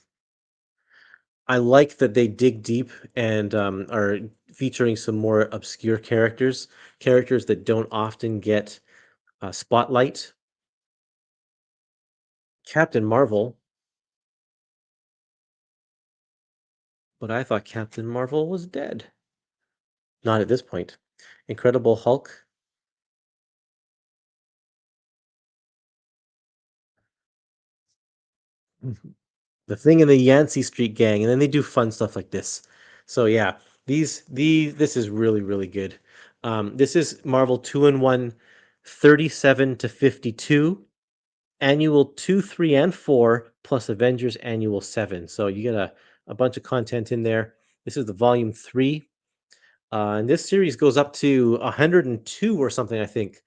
I like that they dig deep and are featuring some more obscure characters that don't often get spotlight. Captain Marvel, but I thought Captain Marvel was dead. Not at this point. Incredible Hulk. Mhm. The Thing and the Yancey Street Gang, and then they do fun stuff like this. So yeah, this is really really good. This is Marvel 2-in-1 37 to 52, Annual 2, 3, and 4, plus Avengers Annual 7. So you get a bunch of content in there. This is the volume 3. And this series goes up to 102 or something, I think.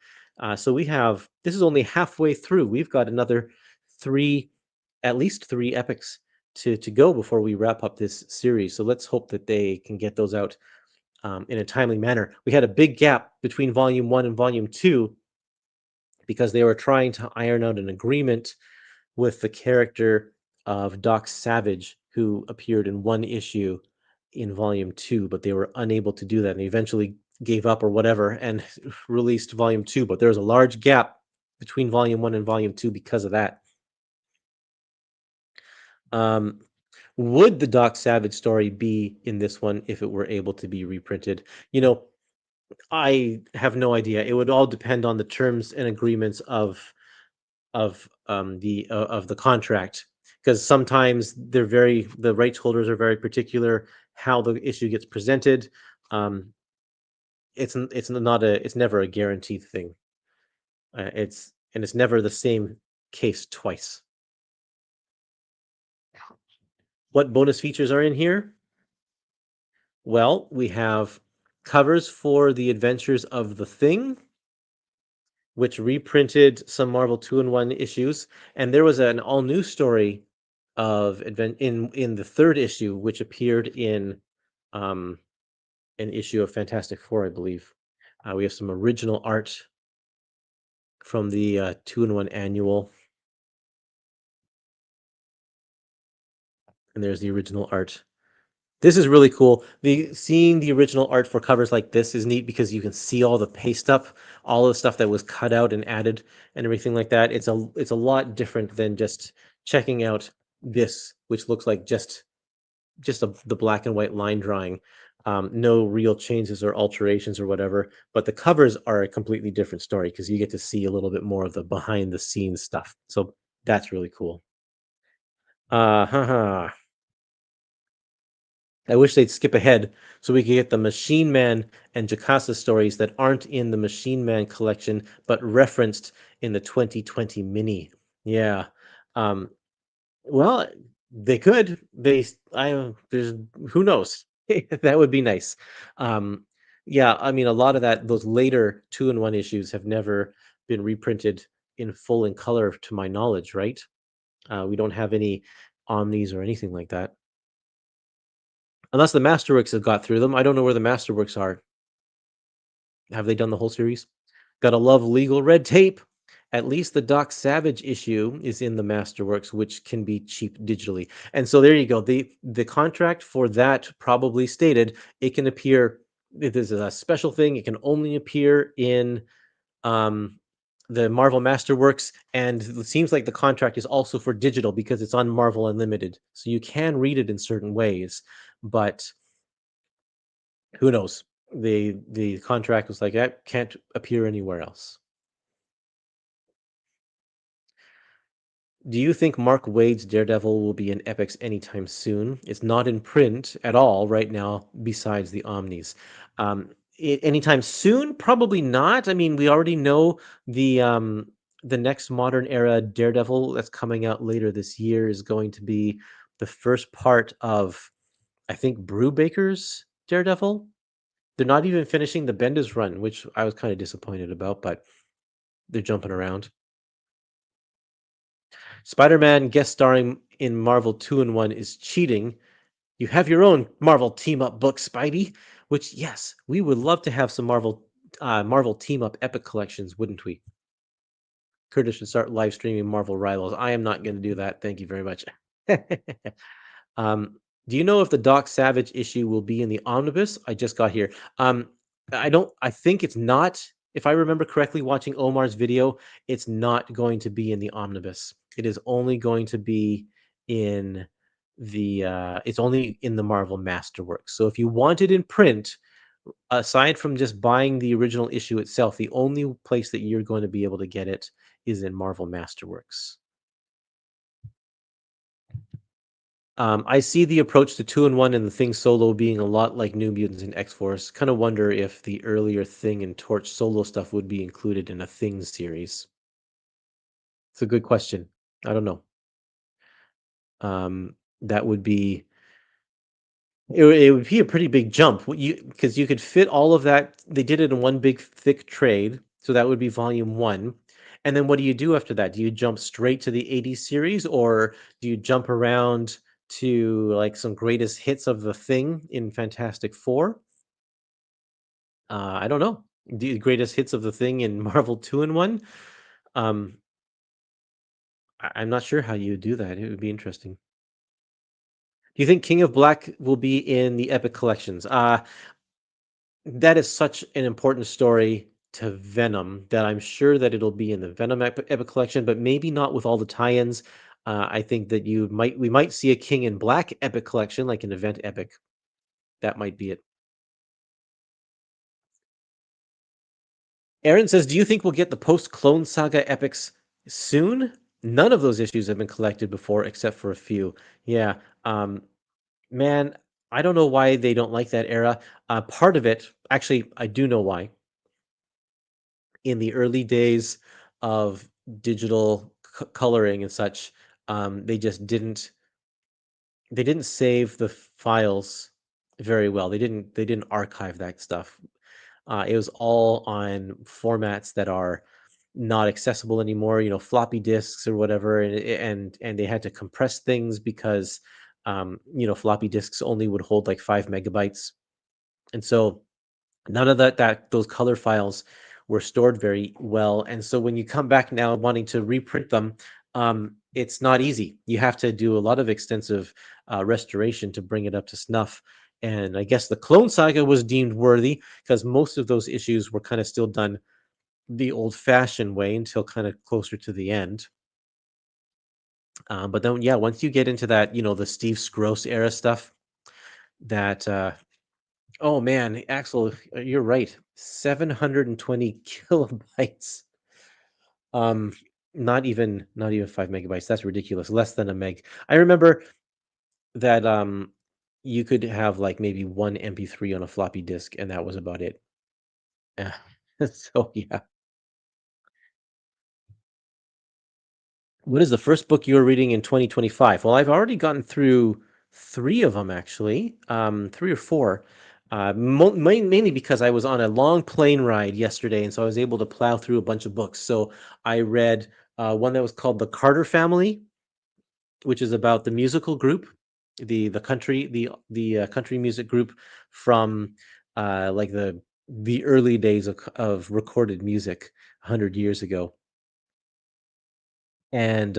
So this is only halfway through. We've got another three, at least three epics to go before we wrap up this series. So let's hope that they can get those out in a timely manner. We had a big gap between volume 1 and volume 2 because they were trying to iron out an agreement with the character of Doc Savage, who appeared in one issue in volume 2, but they were unable to do that, and they eventually gave up or whatever and released volume 2. But there was a large gap between volume 1 and volume 2 because of that. Um, would the Doc Savage story be in this one if it were able to be reprinted? You know, I have no idea. It would all depend on the terms and agreements of the contract, because sometimes the rights holders are very particular how the issue gets presented. Um, it's never a guaranteed thing. It's never the same case twice. What bonus features are in here? Well, we have covers for the Adventures of the Thing, which reprinted some Marvel 2-in-1 issues, and there was an all new story of in the third issue, which appeared in um, an issue of Fantastic Four, I believe. We have some original art from the 2-in-1 annual, and there's the original art. This is really cool. Seeing the original art for covers like this is neat because you can see all the paste up, all the stuff that was cut out and added, and everything like that. It's a lot different than just checking out this, which looks like the black and white line drawing. No real changes or alterations or whatever. But the covers are a completely different story because you get to see a little bit more of the behind the scenes stuff. So that's really cool. Haha. I wish they'd skip ahead so we could get the Machine Man and Jacasa stories that aren't in the Machine Man collection but referenced in the 2020 mini. Yeah. Um, well, they could. There's who knows? That would be nice. Um, yeah, I mean, a lot of those later 2-in-1 issues have never been reprinted in full in color, to my knowledge. Right? We don't have any omnis or anything like that, unless the Masterworks have got through them. I don't know where the Masterworks are. Have they done the whole series? Gotta love legal red tape. At least the Doc Savage issue is in the Masterworks, which can be cheap digitally. And so there you go. The contract for that probably stated it can appear. This is a special thing. It can only appear in um, the Marvel Masterworks, and it seems like the contract is also for digital because it's on Marvel Unlimited. So you can read it in certain ways, but who knows? The contract was like that can't appear anywhere else. Do you think Mark Waid's Daredevil will be in Epics anytime soon? It's not in print at all right now, besides the Omnis. Anytime soon? Probably not. I mean, we already know the next modern era Daredevil that's coming out later this year is going to be the first part of, I think, Brubaker's Daredevil. They're not even finishing the Bendis run, which I was kind of disappointed about, but they're jumping around. Spider-Man guest starring in Marvel 2-in-1 is cheating. You have your own Marvel team up book, Spidey. Which, yes, we would love to have some Marvel team up epic collections, wouldn't we? Kurtis should start live streaming Marvel Rivals. I am not going to do that. Thank you very much. Um, do you know if the Doc Savage issue will be in the omnibus? I just got here. I don't. I think it's not. If I remember correctly, watching Omar's video, it's not going to be in the omnibus. It is only going to be in the. It's only in the Marvel Masterworks. So if you want it in print, aside from just buying the original issue itself, the only place that you're going to be able to get it is in Marvel Masterworks. I see the approach to 2 and 1 and the Thing solo being a lot like New Mutants and X-Force. Kind of wonder if the earlier Thing and Torch solo stuff would be included in a Thing series. It's a good question. I don't know. That would be it would be a pretty big jump. Because you could fit all of that. They did it in one big thick trade, so that would be volume 1. And then what do you do after that? Do you jump straight to the 80s series, or do you jump around to like some greatest hits of the Thing in Fantastic Four? I don't know. The greatest hits of the Thing in Marvel 2 and 1? Um, I'm not sure how you would do that. It would be interesting. Do you think King of Black will be in the Epic Collections? That is such an important story to Venom that I'm sure that it'll be in the Venom Epic Collection, but maybe not with all the tie-ins. I think that we might see a King in Black Epic Collection, like an event epic. That might be it. Aaron says, "Do you think we'll get the post-Clone Saga epics soon? None of those issues have been collected before, except for a few." Yeah, um, man, I don't know why they don't like that era. Part of it, actually, I do know why. In the early days of digital coloring and such, they just didn't save the files very well. They didn't archive that stuff. It was all on formats that are not accessible anymore, floppy disks or whatever, and they had to compress things because floppy disks only would hold like 5 MB, and so none of those color files were stored very well. And so when you come back now wanting to reprint them, it's not easy. You have to do a lot of extensive restoration to bring it up to snuff. And I guess the Clone Saga was deemed worthy because most of those issues were kind of still done the old-fashioned way until kind of closer to the end. But then, yeah, once you get into that, the Steve Scroce era stuff, that oh man, Axel, you're right. 720 kilobytes. Um, not even 5 MB. That's ridiculous. Less than a meg. I remember that you could have like maybe one MP3 on a floppy disk, and that was about it. Yeah. So yeah. What is the first book you were reading in 2025? Well, I've already gotten through three of them actually, three or four. Mainly because I was on a long plane ride yesterday, and so I was able to plow through a bunch of books. So I read one that was called The Carter Family, which is about the musical group, the country music group from like the early days of recorded music 100 years ago, and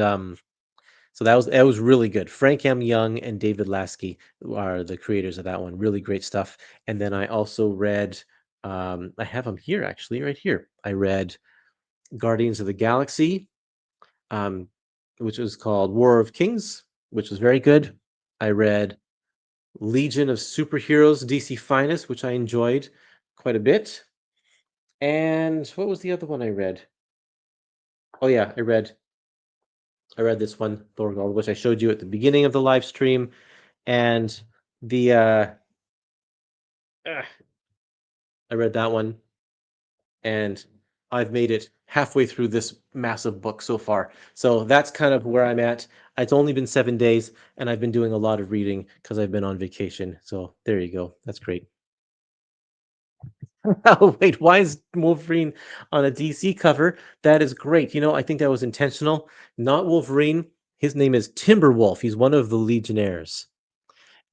so that was really good. Frank M. Young and David Lasky are the creators of that one. Really great stuff. And then I also read, I have them here actually, right here. I read Guardians of the Galaxy, um, which was called War of Kings, which was very good. I read Legion of Superheroes DC Finest, which I enjoyed quite a bit. And what was the other one I read? Oh yeah, I read this one, Thorgold, which I showed you at the beginning of the live stream, and the uh, I read that one, and I've made it halfway through this massive book so far. So that's kind of where I'm at. It's only been 7 days, and I've been doing a lot of reading because I've been on vacation. So there you go. That's great. Oh, wait, why is Wolverine on a DC cover? That is great. I think that was intentional. Not Wolverine. His name is Timberwolf. He's one of the Legionnaires.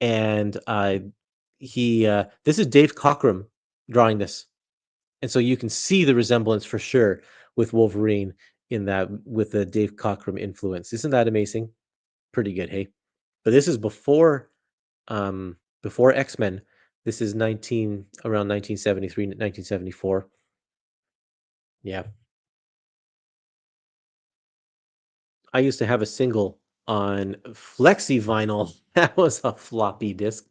And this is Dave Cockrum drawing this. And so you can see the resemblance for sure with Wolverine in that with the Dave Cockrum influence. Isn't that amazing? Pretty good, hey? But this is before X-Men. This is around 1973, 1974. Yeah. I used to have a single on flexi vinyl. That was a floppy disk.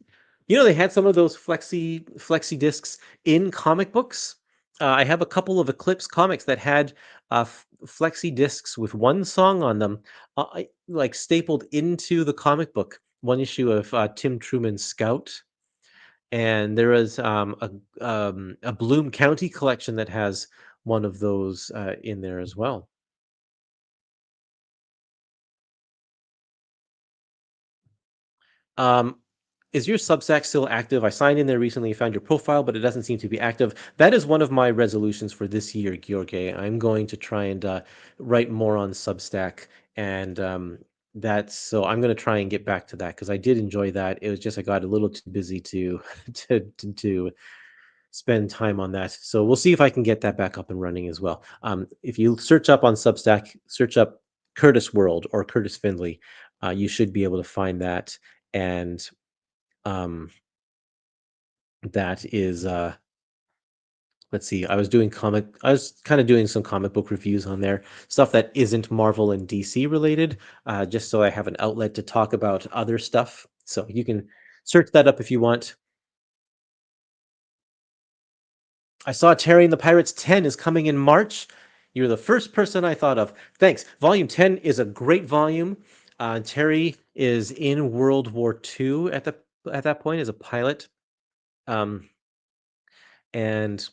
They had some of those flexi discs in comic books. I have a couple of Eclipse comics that had flexi discs with one song on them, like stapled into the comic book. one issue of Tim Truman's Scout, and there is a Bloom County collection that has one of those in there as well. Um, is your Substack still active? I signed in there recently, found your profile, but it doesn't seem to be active. That is one of my resolutions for this year, George. I'm going to try and write more on Substack, and that's so I'm going to try and get back to that because I did enjoy that. It was just I got a little too busy to to spend time on that. So we'll see if I can get that back up and running as well. If you search up on Substack, search up Curtis World or Curtis Findlay, you should be able to find that. And um, that is, let's see, I was kind of doing some comic book reviews on there, stuff that isn't Marvel and DC related, just so I have an outlet to talk about other stuff. So you can search that up if you want. I saw Terry and the Pirates 10 is coming in March. You're the first person I thought of. Thanks. Volume 10 is a great volume. Terry is in World War II at that point as a pilot. Um, and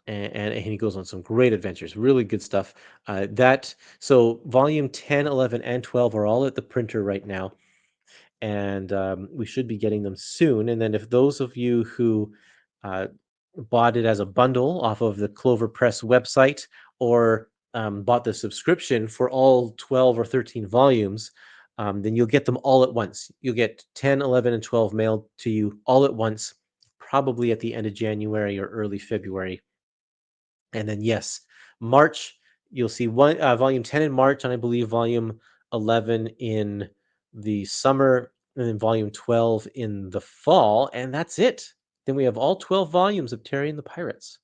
and he goes on some great adventures, really good stuff. That so volume 10, 11, and 12 are all at the printer right now, and we should be getting them soon. And then if those of you who uh, bought it as a bundle off of the Clover Press website or bought the subscription for all 12 or 13 volumes, then you'll get them all at once. You'll get 10, 11, and 12 mailed to you all at once, probably at the end of January or early February. And then, yes, March, you'll see one volume 10 in March, and I believe volume 11 in the summer, and then volume 12 in the fall, and that's it. Then we have all 12 volumes of Terry and the Pirates.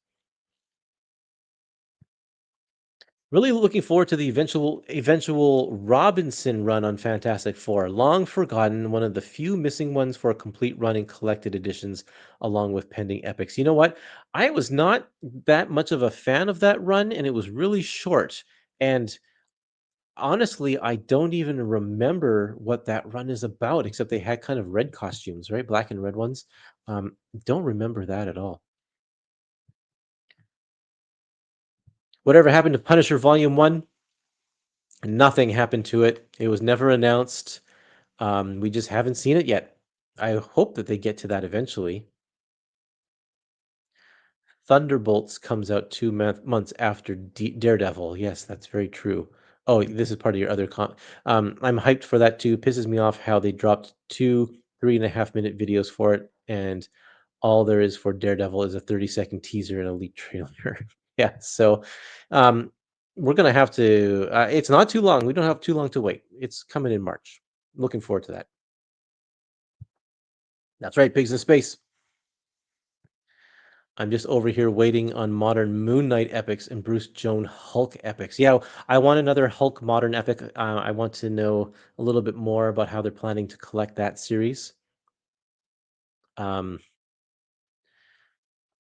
Really looking forward to the eventual Robinson run on Fantastic Four. Long forgotten, one of the few missing ones for a complete run in collected editions, along with pending epics. You know what? I was not that much of a fan of that run, and it was really short. And honestly, I don't even remember what that run is about, except they had kind of red costumes, right? Black and red ones. Don't remember that at all. Whatever happened to Punisher Volume 1? Nothing happened to it. It was never announced. We just haven't seen it yet. I hope that they get to that eventually. Thunderbolts comes out 2 months after Daredevil. Yes, that's very true. Oh, this is part of your other I'm hyped for that too. Pisses me off how they dropped two 3.5 minute videos for it, and all there is for Daredevil is a 30-second teaser and a leak trailer. Yeah, so um, we're gonna have to. It's not too long. We don't have too long to wait. It's coming in March. Looking forward to that. That's right, Pigs in Space. I'm just over here waiting on modern Moon Knight epics and Bruce Joan Hulk epics. Yeah, I want another Hulk modern epic. I want to know a little bit more about how they're planning to collect that series. Um,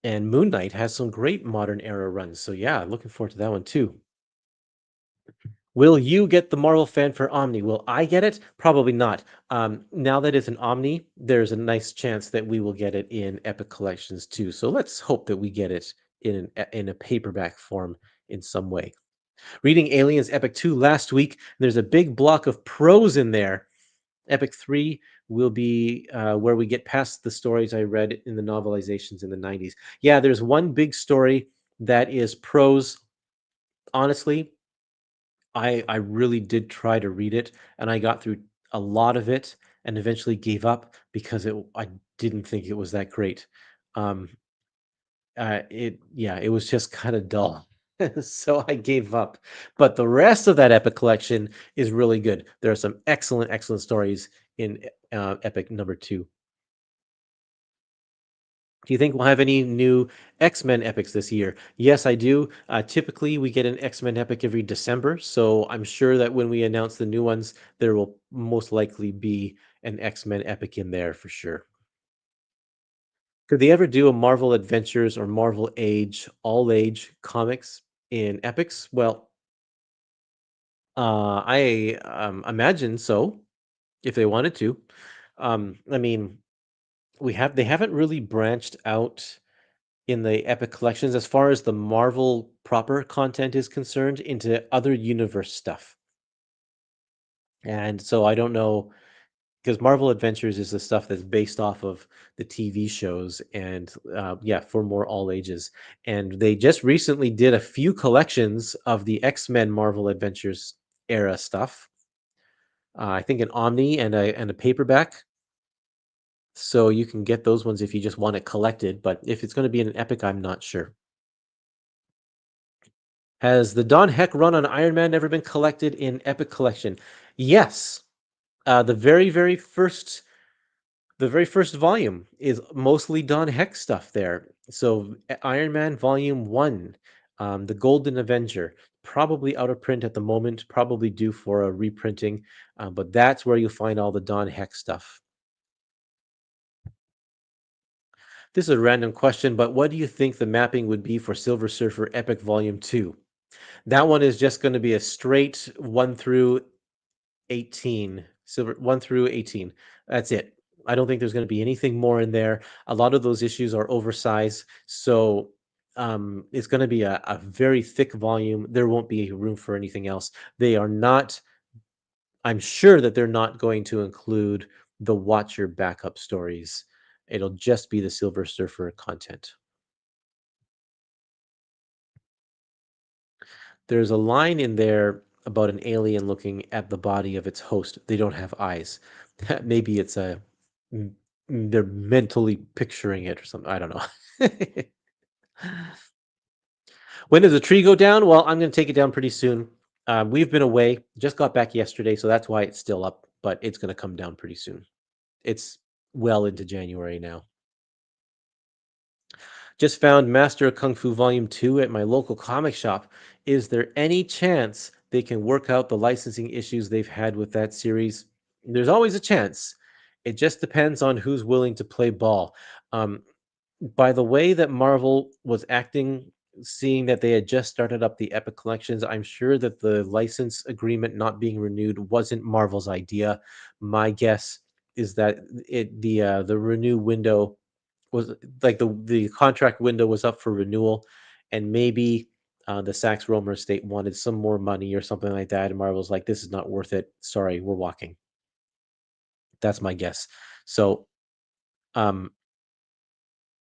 and Moon Knight has some great modern era runs. So yeah, looking forward to that one too. Will you get the Marvel fan for Omni? Will I get it? Probably not. Now that it's an Omni, there's a nice chance that we will get it in Epic Collections too. So let's hope that we get it in a paperback form in some way. Reading Aliens Epic 2 last week, there's a big block of prose in there. Epic 3 will be where we get past the stories I read in the novelizations in the 90s. Yeah, there's one big story that is prose. Honestly, I really did try to read it, and I got through a lot of it and eventually gave up because I didn't think it was that great. Um, it was just kind of dull. So I gave up. But the rest of that Epic collection is really good. There are some excellent stories in Epic number 2. Do you think we'll have any new X-Men epics this year? Yes, I do. Typically, we get an X-Men epic every December, so I'm sure that when we announce the new ones, there will most likely be an X-Men epic in there for sure. Could they ever do a Marvel Adventures or Marvel Age, all age comics in epics? Well, I imagine so, if they wanted to. I mean, they haven't really branched out in the Epic collections as far as the Marvel proper content is concerned into other universe stuff. And so I don't know because Marvel Adventures is the stuff that's based off of the TV shows and yeah, for more all ages. And they just recently did a few collections of the X-Men Marvel Adventures era stuff. I think an Omni and a paperback. So you can get those ones if you just want it collected, but if it's going to be in an Epic, I'm not sure. Has the Don Heck run on Iron Man ever been collected in Epic Collection? Yes. The very first volume is mostly Don Heck stuff there. So Iron Man Volume 1, The Golden Avenger, probably out of print at the moment, probably due for a reprinting, but that's where you'll find all the Don Heck stuff. This is a random question, but what do you think the mapping would be for Silver Surfer Epic Volume 2? That one is just going to be a straight 1 through 18, silver 1 through 18. That's it. I don't think there's going to be anything more in there. A lot of those issues are oversized, so it's going to be a very thick volume. There won't be room for anything else. They are not. I'm sure that they're not going to include the Watcher backup stories. It'll just be the Silver Surfer content. There's a line in there about an alien looking at the body of its host. They don't have eyes. Maybe it's m- they're mentally picturing it or something. I don't know. When does the tree go down? Well, I'm going to take it down pretty soon. We've been away. Just got back yesterday, so that's why it's still up. But it's going to come down pretty soon. It's well into January now. Just found Master of Kung Fu Volume 2 at my local comic shop. Is there any chance they can work out the licensing issues they've had with that series? There's always a chance. It just depends on who's willing to play ball. Um, by the way that Marvel was acting, seeing that they had just started up the Epic collections, I'm sure that the license agreement not being renewed wasn't Marvel's idea. My guess is that the renew window was like the contract window was up for renewal, and maybe the Sax Romer estate wanted some more money or something like that, and Marvel's like, "This is not worth it. Sorry, we're walking." That's my guess. So um,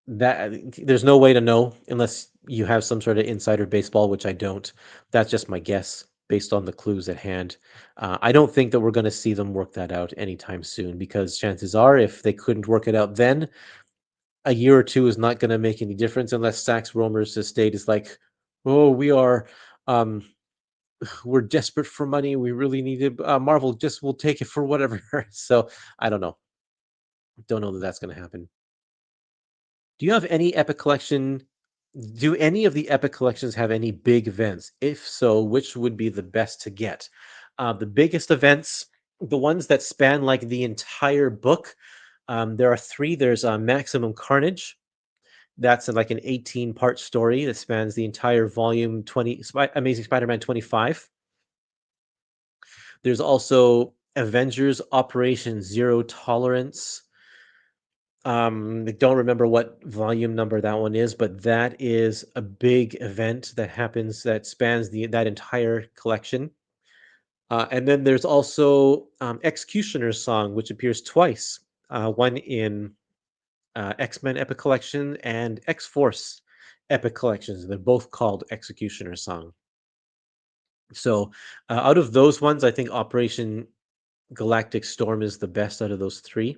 that there's no way to know unless you have some sort of insider baseball, which I don't. That's just my guess based on the clues at hand. I don't think that we're going to see them work that out anytime soon because chances are, if they couldn't work it out then, a year or two is not going to make any difference unless Sax Romer's estate is like, oh, um, we're desperate for money. We really need it. Marvel just will take it for whatever. So I don't know. Don't know that that's going to happen. Do you have any Epic collection? Do any of the Epic collections have any big events? If so, which would be the best to get? The biggest events, the ones that span like the entire book. There are three. There's Maximum Carnage. That's like an 18-part story that spans the entire volume 20 Amazing Spider-Man 25. There's also Avengers Operation Zero Tolerance. I don't remember what volume number that one is, but that is a big event that happens that spans that entire collection. And then there's also Executioner's Song, which appears twice. One in X-Men Epic Collection and X-Force Epic Collections. They're both called Executioner Song. So, out of those ones, I think Operation Galactic Storm is the best out of those three.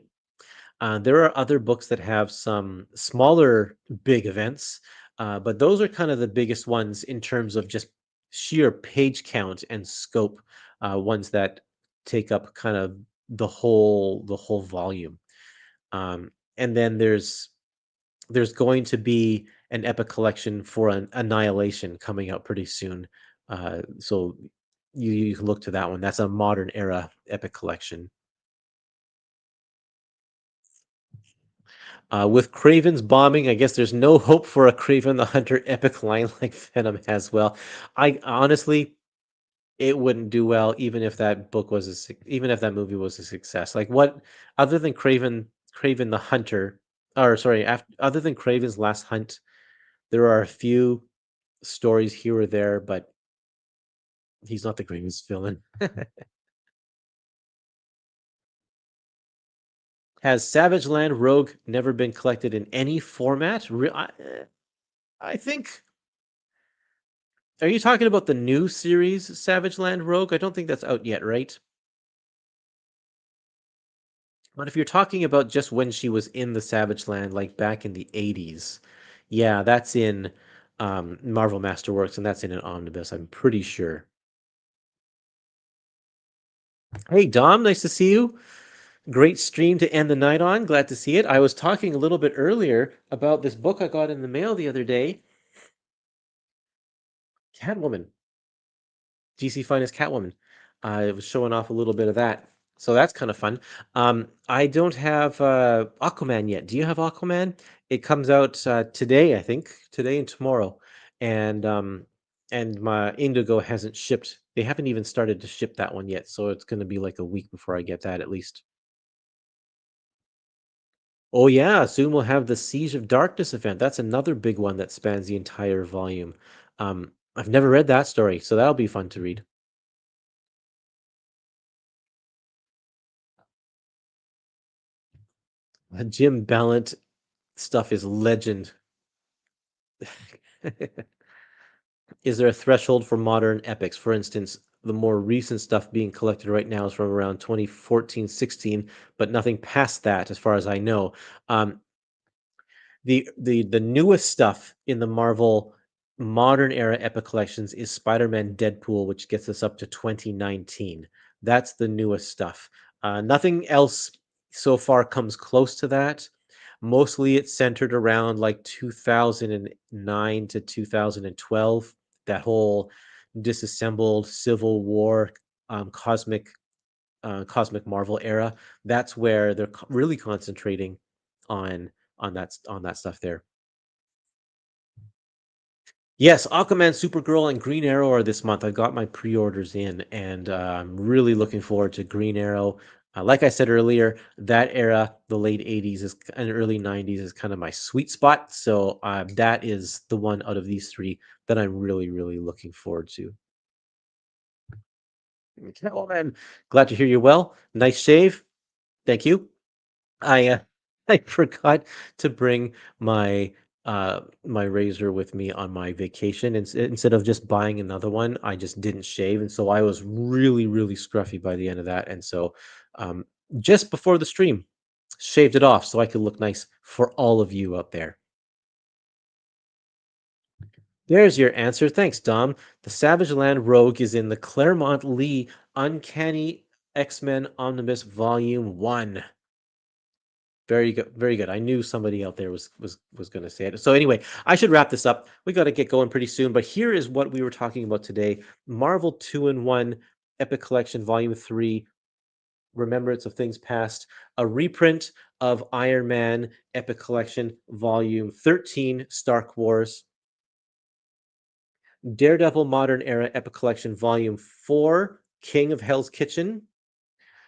There are other books that have some smaller big events, but those are kind of the biggest ones in terms of just sheer page count and scope. Ones that take up kind of the whole volume. And then there's going to be an epic collection for an Annihilation coming out pretty soon. So you can look to that one. That's a modern era epic collection. With Craven's bombing, I guess there's no hope for a Craven the Hunter epic line like Venom has. Well, I honestly, It wouldn't do well even if that book was even if that movie was a success. Like what other than Craven the Hunter, or sorry, other than Craven's Last Hunt, there are a few stories here or there, but he's not the greatest villain. Has Savage Land Rogue never been collected in any format? I think. Are you talking about the new series, Savage Land Rogue? I don't think that's out yet, right? But if you're talking about just when she was in the Savage Land, like back in the 80s, yeah, that's in Marvel Masterworks, and that's in an omnibus, I'm pretty sure. Hey, Dom, nice to see you. Great stream to end the night on. Glad to see it. I was talking a little bit earlier about this book I got in the mail the other day, Catwoman. DC Finest Catwoman. It was showing off a little bit of that. So that's kind of fun. I don't have Aquaman yet. Do you have Aquaman? It comes out today, I think, today and tomorrow. And my Indigo hasn't shipped. They haven't even started to ship that one yet, so it's going to be like a week before I get that at least. Oh yeah, soon we'll have the Siege of Darkness event. That's another big one that spans the entire volume. I've never read that story, so that'll be fun to read. Jim Ballant stuff is legend. Is there a threshold for modern epics? For instance, the more recent stuff being collected right now is from around 2014, 16, but nothing past that, as far as I know. Um, the newest stuff in the Marvel modern era epic collections is Spider-Man Deadpool, which gets us up to 2019. That's the newest stuff. Nothing else so far comes close to that. Mostly it's centered around like 2009 to 2012. That whole disassembled Civil War cosmic Marvel era. That's where they're really concentrating on on that stuff there. Yes, Aquaman, Supergirl, and Green Arrow are this month. I've got my pre-orders in, and I'm really looking forward to Green Arrow. Like I said earlier, that era, the late '80s and early '90s, is kind of my sweet spot. So that is the one out of these three that I'm really, really looking forward to. Catwoman, glad to hear you well. Nice shave. Thank you. I I forgot to bring my razor with me on my vacation, and instead of just buying another one, I just didn't shave, and so I was really, really scruffy by the end of that, and so um, just before the stream, shaved it off so I could look nice for all of you out there. There's your answer. Thanks, Dom. The Savage Land Rogue is in the Claremont Lee Uncanny X-Men Omnibus Volume 1. Very good, very good. I knew somebody out there was going to say it. So anyway, I should wrap this up. We got to get going pretty soon, but here is what we were talking about today. Marvel 2-in-1 Epic Collection Volume 3, Remembrance of Things Past, a reprint of Iron Man Epic Collection Volume 13, Stark Wars, Daredevil Modern Era Epic Collection Volume 4, King of Hell's Kitchen,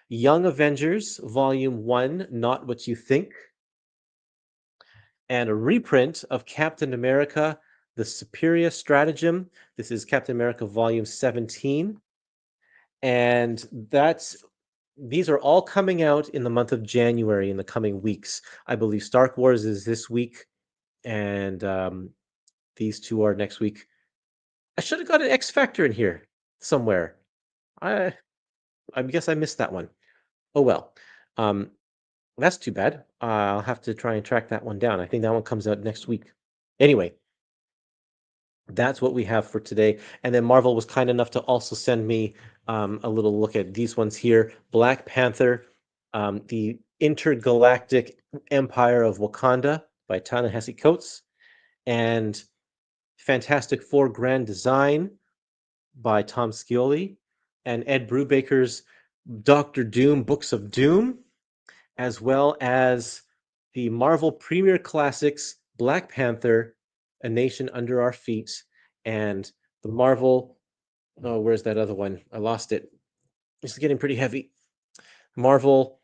Young Avengers Volume 1, Not What You Think, and a reprint of Captain America, The Superior Stratagem. This is Captain America Volume 17. And these are all coming out in the month of January in the coming weeks. I believe Stark Wars is this week, and these two are next week. I should have got an X Factor in here somewhere. I I guess I missed that one. Oh well. Um, that's too bad. I'll have to try and track that one down. I think that one comes out next week. Anyway, that's what we have for today. And then Marvel was kind enough to also send me a little look at these ones here. Black Panther, the Intergalactic Empire of Wakanda by Ta-Nehisi Coates, and Fantastic Four Grand Design by Tom Scioli, and Ed Brubaker's Doctor Doom Books of Doom, as well as the Marvel Premier Classics Black Panther, A Nation Under Our Feet, and the Marvel Oh, where's that other one? I lost it. It's getting pretty heavy. Marvel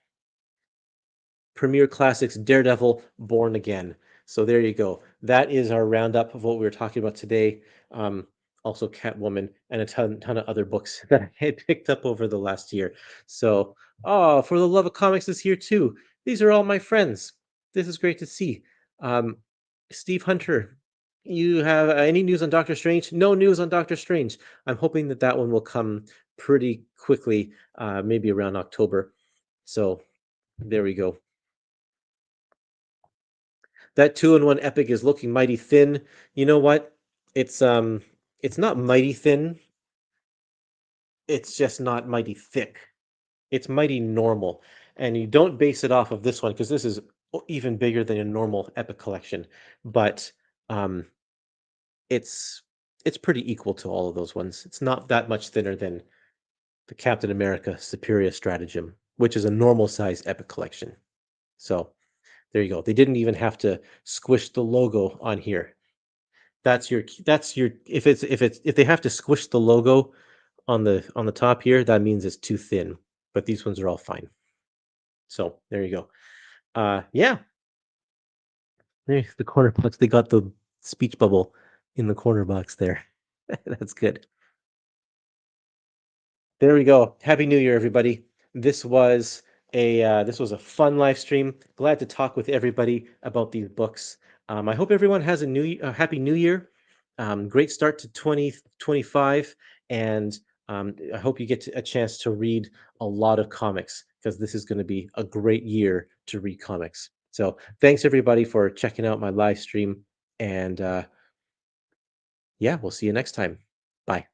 Premier Classics Daredevil Born Again. So there you go. That is our roundup of what we were talking about today. Um, Also Catwoman and a ton of other books that I had picked up over the last year. So, oh, For the Love of Comics is here too. These are all my friends. This is great to see. Um, Steve Hunter, you have any news on Doctor Strange? No news on Doctor Strange. I'm hoping that that one will come pretty quickly, maybe around October. So there we go. That 2-in-1 epic is looking mighty thin. You know what? It's not mighty thin. It's just not mighty thick. It's mighty normal. And you don't base it off of this one because this is even bigger than a normal epic collection. But um it's it's pretty equal to all of those ones. It's not that much thinner than the Captain America Superior Stratagem, which is a normal size epic collection. So there you go. They didn't even have to squish the logo on here. That's your if they have to squish the logo on the top here, that means it's too thin. But these ones are all fine. So there you go. Yeah, there's the corner box. They got the speech bubble in the corner box there. That's good. There we go. Happy New Year, everybody. This was a fun live stream. Glad to talk with everybody about these books. I hope everyone has a happy New Year. Great start to 2025, and I hope you get a chance to read a lot of comics because this is going to be a great year to read comics. So thanks everybody for checking out my live stream, and yeah, we'll see you next time. Bye.